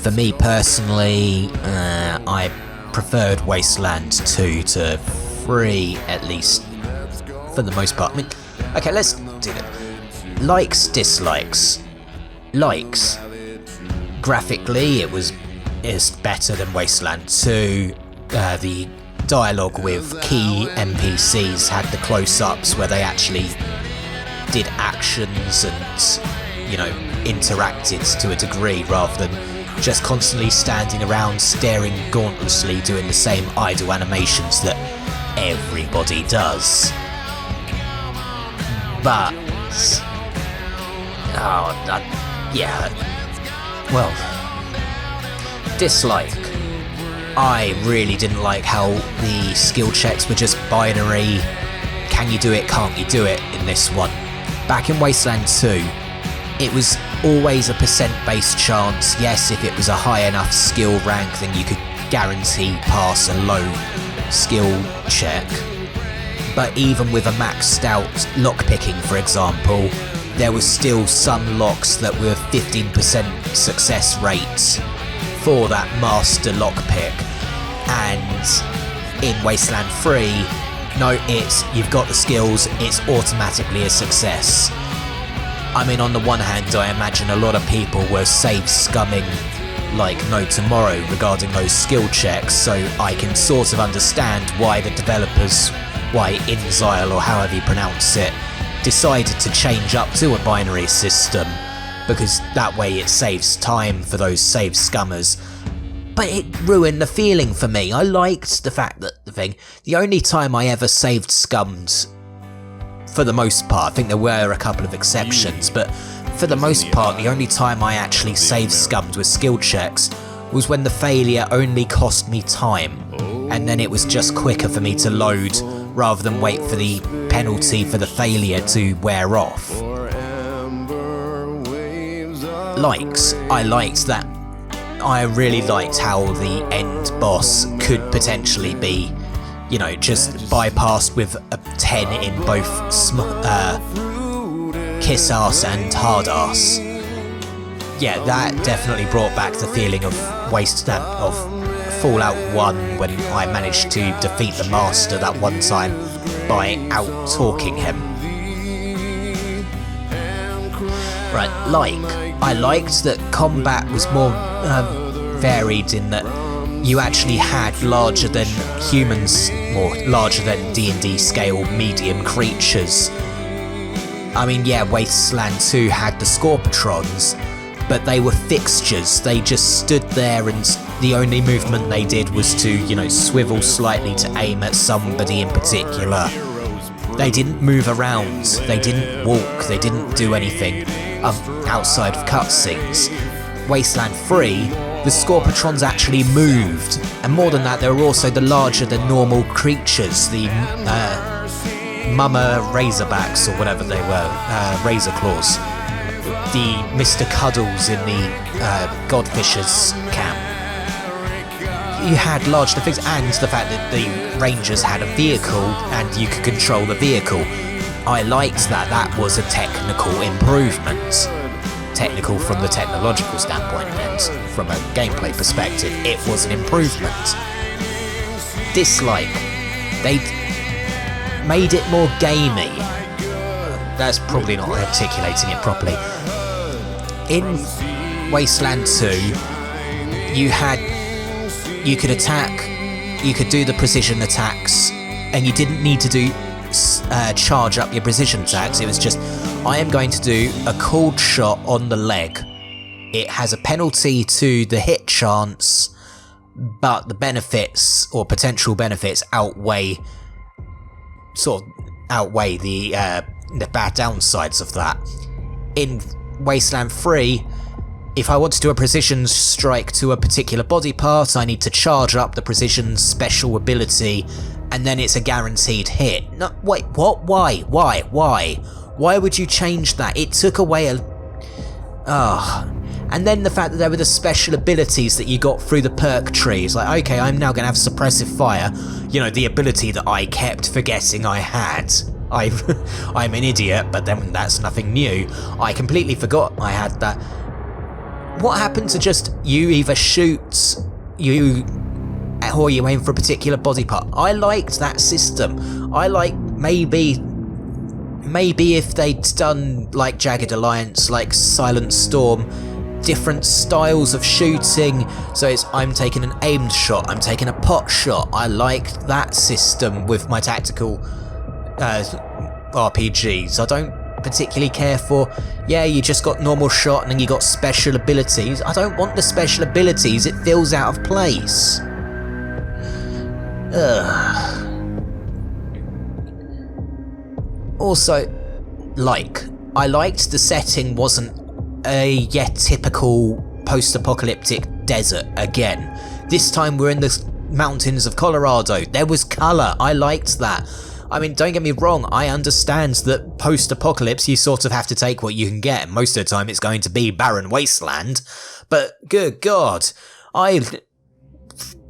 Speaker 1: For me personally, I preferred Wasteland 2 to 3, at least for the most part. I mean, okay, let's do it. Likes, dislikes. Likes. Graphically, it's better than Wasteland 2. The dialogue with key NPCs had the close-ups where they actually did actions and, you know, interacted to a degree rather than just constantly standing around staring gauntlessly doing the same idle animations that everybody does. But yeah, well, dislike. I really didn't like how the skill checks were just binary. Can you do it, can't you do it in this one? Back in Wasteland 2, it was always a percent-based chance. Yes, if it was a high enough skill rank, then you could guarantee pass a low skill check. But even with a maxed out lockpicking, for example, there was still some locks that were 15% success rates for that master lockpick. And in Wasteland 3, no, you've got the skills, it's automatically a success. I mean, on the one hand, I imagine a lot of people were save scumming like no tomorrow regarding those skill checks, so I can sort of understand why the developers, why Inzile or however you pronounce it, decided to change up to a binary system, because that way it saves time for those save scummers. But it ruined the feeling for me. I liked the fact that the only time I ever saved scummed, for the most part, I think there were a couple of exceptions, but for the most part, the only time I actually saved scummed with skill checks was when the failure only cost me time, and then it was just quicker for me to load rather than wait for the penalty for the failure to wear off. Likes. I really liked how the end boss could potentially be, you know, just bypassed with a 10 in both kiss ass and hard ass. Yeah, that definitely brought back the feeling of Wasteland, of Fallout 1 when I managed to defeat the Master that one time by out-talking him. Right, I liked that combat was more varied in that you actually had larger than humans, or larger than D&D scale medium creatures. I mean, yeah, Wasteland 2 had the Scorpitrons, but they were fixtures. They just stood there and the only movement they did was to, you know, swivel slightly to aim at somebody in particular. They didn't move around, they didn't walk, they didn't do anything outside of cutscenes. Wasteland 3, the Scorpitrons actually moved, and more than that, there were also the larger than normal creatures, the Mama Razorbacks, or whatever they were, Razor Claws, the Mr. Cuddles in the Godfishers camp. You had larger things, and the fact that the Rangers had a vehicle and you could control the vehicle. I liked that. That was a technical improvement. Technical from the technological standpoint, and from a gameplay perspective, it was an improvement. Dislike. They made it more gamey. That's probably not articulating it properly. In Wasteland 2, you could attack, you could do the precision attacks, and you didn't need to charge up your precision attacks. It was just, I am going to do a cold shot on the leg. It has a penalty to the hit chance, but the benefits, or potential benefits, outweigh the bad downsides of that. In Wasteland 3, if I want to do a precision strike to a particular body part, I need to charge up the precision special ability, and then it's a guaranteed hit. No, wait, what? Why? Why would you change that? It took away a... And then the fact that there were the special abilities that you got through the perk tree. It's like, okay, I'm now going to have suppressive fire. You know, the ability that I kept forgetting I had. I'm an idiot, but then that's nothing new. I completely forgot I had that. What happened to just you either shoot you or you aim for a particular body part? I liked that system. I like maybe if they'd done like Jagged Alliance, like Silent Storm, different styles of shooting. So it's I'm taking an aimed shot, I'm taking a pot shot. I liked that system with my tactical RPGs. I don't particularly care for, yeah, you just got normal shot and then you got special abilities. I don't want the special abilities, it feels out of place. Also, I liked the setting wasn't a typical post-apocalyptic desert again. This time we're in the mountains of Colorado. There was colour, I liked that. I mean, don't get me wrong, I understand that post-apocalypse you sort of have to take what you can get. Most of the time it's going to be barren wasteland. But good God,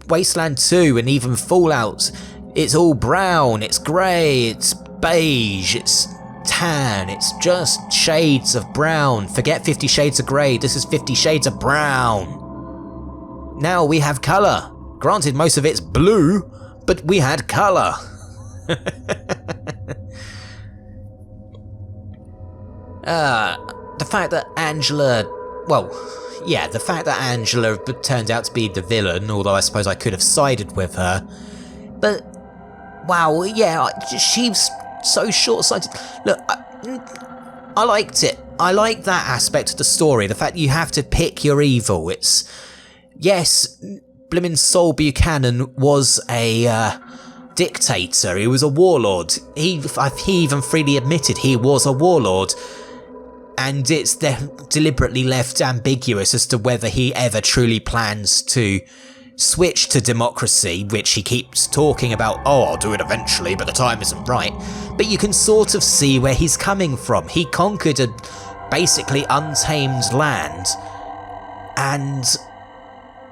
Speaker 1: Wasteland 2 and even Fallout, it's all brown, it's grey, it's beige, it's tan, it's just shades of brown. Forget 50 Shades of Grey, this is 50 Shades of Brown. Now we have colour. Granted, most of it's blue, but we had colour. The fact that Angela turned out to be the villain, although I suppose I could have sided with her. But, wow, yeah, she's so short-sighted. Look, I liked it. I like that aspect of the story, the fact that you have to pick your evil. It's, yes, blimmin' Sol Buchanan was a dictator, he was a warlord. He even freely admitted he was a warlord. And it's deliberately left ambiguous as to whether he ever truly plans to switch to democracy, which he keeps talking about, oh, I'll do it eventually, but the time isn't right. But you can sort of see where he's coming from. He conquered a basically untamed land, and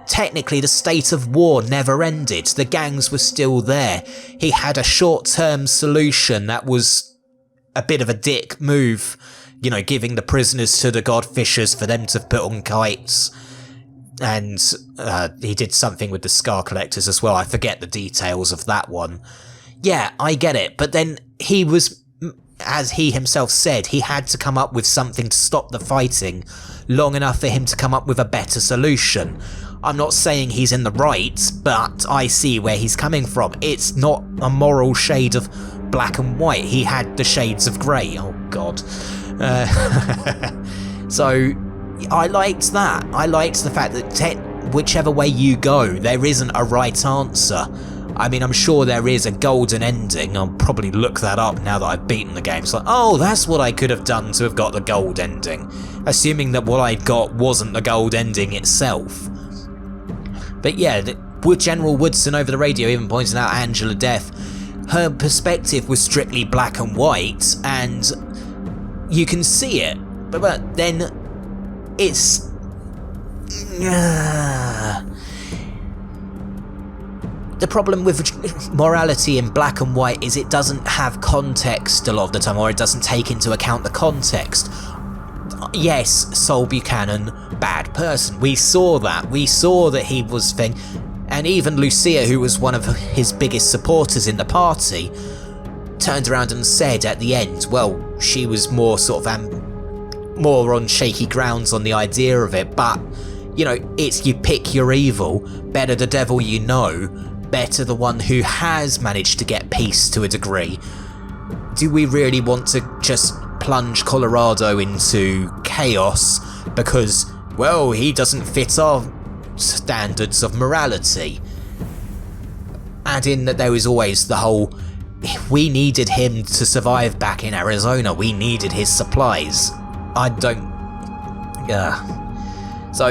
Speaker 1: technically the state of war never ended. The gangs were still there. He had a short-term solution that was a bit of a dick move, you know, giving the prisoners to the Godfishers for them to put on kites. And he did something with the Scar Collectors as well. I forget the details of that one. Yeah, I get it. But then he was, as he himself said, he had to come up with something to stop the fighting long enough for him to come up with a better solution. I'm not saying he's in the right, but I see where he's coming from. It's not a moral shade of black and white. He had the shades of grey. Oh, God. So, I liked that. I liked the fact that whichever way you go, there isn't a right answer. I mean, I'm sure there is a golden ending. I'll probably look that up now that I've beaten the game. It's like, oh, that's what I could have done to have got the gold ending. Assuming that what I'd got wasn't the gold ending itself. But yeah, General Woodson over the radio even pointing out Angela Death. Her perspective was strictly black and white, and you can see it. But then it's... The problem with morality in black and white is it doesn't have context a lot of the time, or it doesn't take into account the context. Yes, Sol Buchanan, bad person. We saw that. We saw that he was thing. And even Lucia, who was one of his biggest supporters in the party, turned around and said at the end, well, she was more sort of more on shaky grounds on the idea of it, but, you know, it's you pick your evil, better the devil you know, better the one who has managed to get peace to a degree. Do we really want to just plunge Colorado into chaos because, well, he doesn't fit our standards of morality? Add in that there was always the whole, we needed him to survive back in Arizona, we needed his supplies. I don't... So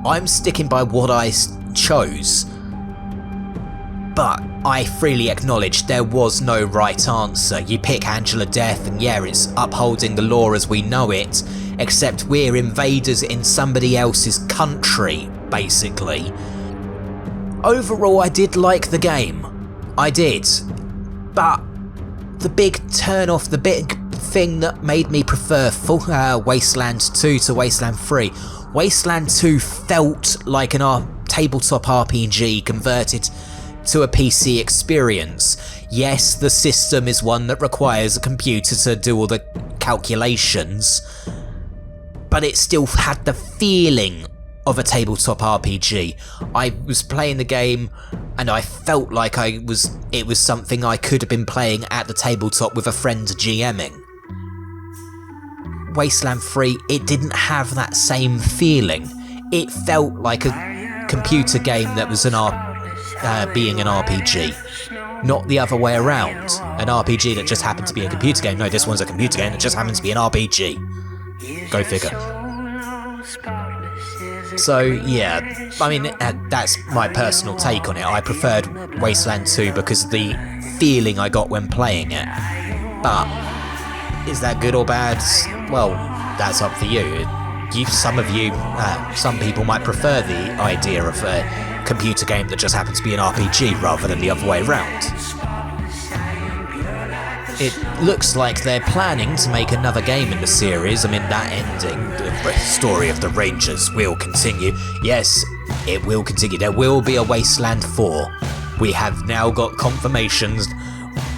Speaker 1: I'm sticking by what I chose, but I freely acknowledge there was no right answer. You pick Angela Death and yeah, it's upholding the law as we know it, except we're invaders in somebody else's country, basically. Overall, I did like the game. I did. But the big turn-off, the big thing that made me prefer Wasteland 2 to Wasteland 3, Wasteland 2 felt like an tabletop RPG converted to a PC experience. Yes, the system is one that requires a computer to do all the calculations, but it still had the feeling of a tabletop RPG. I was playing the game and I felt like it was something I could have been playing at the tabletop with a friend GMing. Wasteland 3, it didn't have that same feeling. It felt like a computer game that was being an RPG, not the other way around. An RPG that just happened to be a computer game. No, this one's a computer game that just happens to be an RPG. Go figure. So yeah, I mean, that's my personal take on it. I preferred Wasteland 2 because of the feeling I got when playing it. But is that good or bad? Well, that's up for you. Some people might prefer the idea of a computer game that just happens to be an RPG rather than the other way around. It looks like they're planning to make another game in the series. I mean, that ending, the story of the Rangers will continue. Yes, it will continue. There will be a Wasteland 4. We have now got confirmations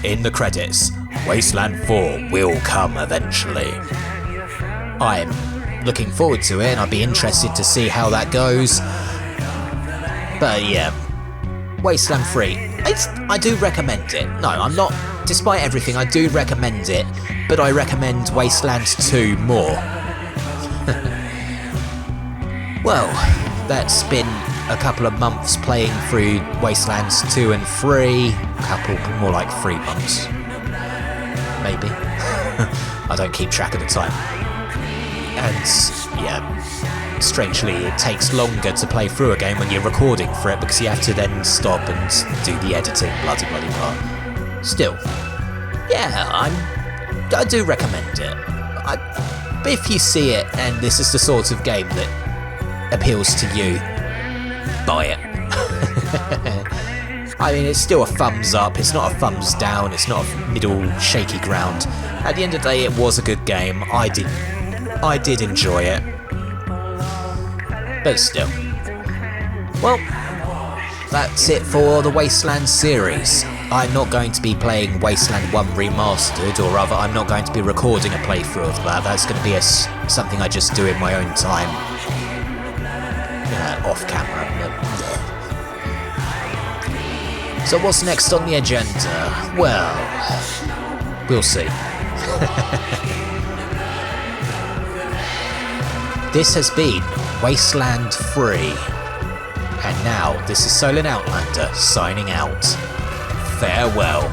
Speaker 1: in the credits. Wasteland 4 will come eventually. I'm looking forward to it, and I'd be interested to see how that goes. But yeah, Wasteland 3, I do recommend it. No, I'm not. Despite everything, I do recommend it, but I recommend Wasteland 2 more. Well, that's been a couple of months playing through Wastelands 2 and 3. More like 3 months. Maybe. I don't keep track of the time. And yeah, strangely, it takes longer to play through a game when you're recording for it because you have to then stop and do the editing, bloody blah. Still, yeah, I do recommend it. If you see it and this is the sort of game that appeals to you, buy it. I mean, it's still a thumbs up, it's not a thumbs down, it's not a middle shaky ground. At the end of the day, it was a good game. I did enjoy it. But still. Well, that's it for the Wasteland series. I'm not going to be playing Wasteland 1 Remastered, or rather, I'm not going to be recording a playthrough of that. That's going to be something I just do in my own time. Off camera. So what's next on the agenda? Well, we'll see. This has been Wasteland 3. And now, this is Solin Outlander signing out. Farewell.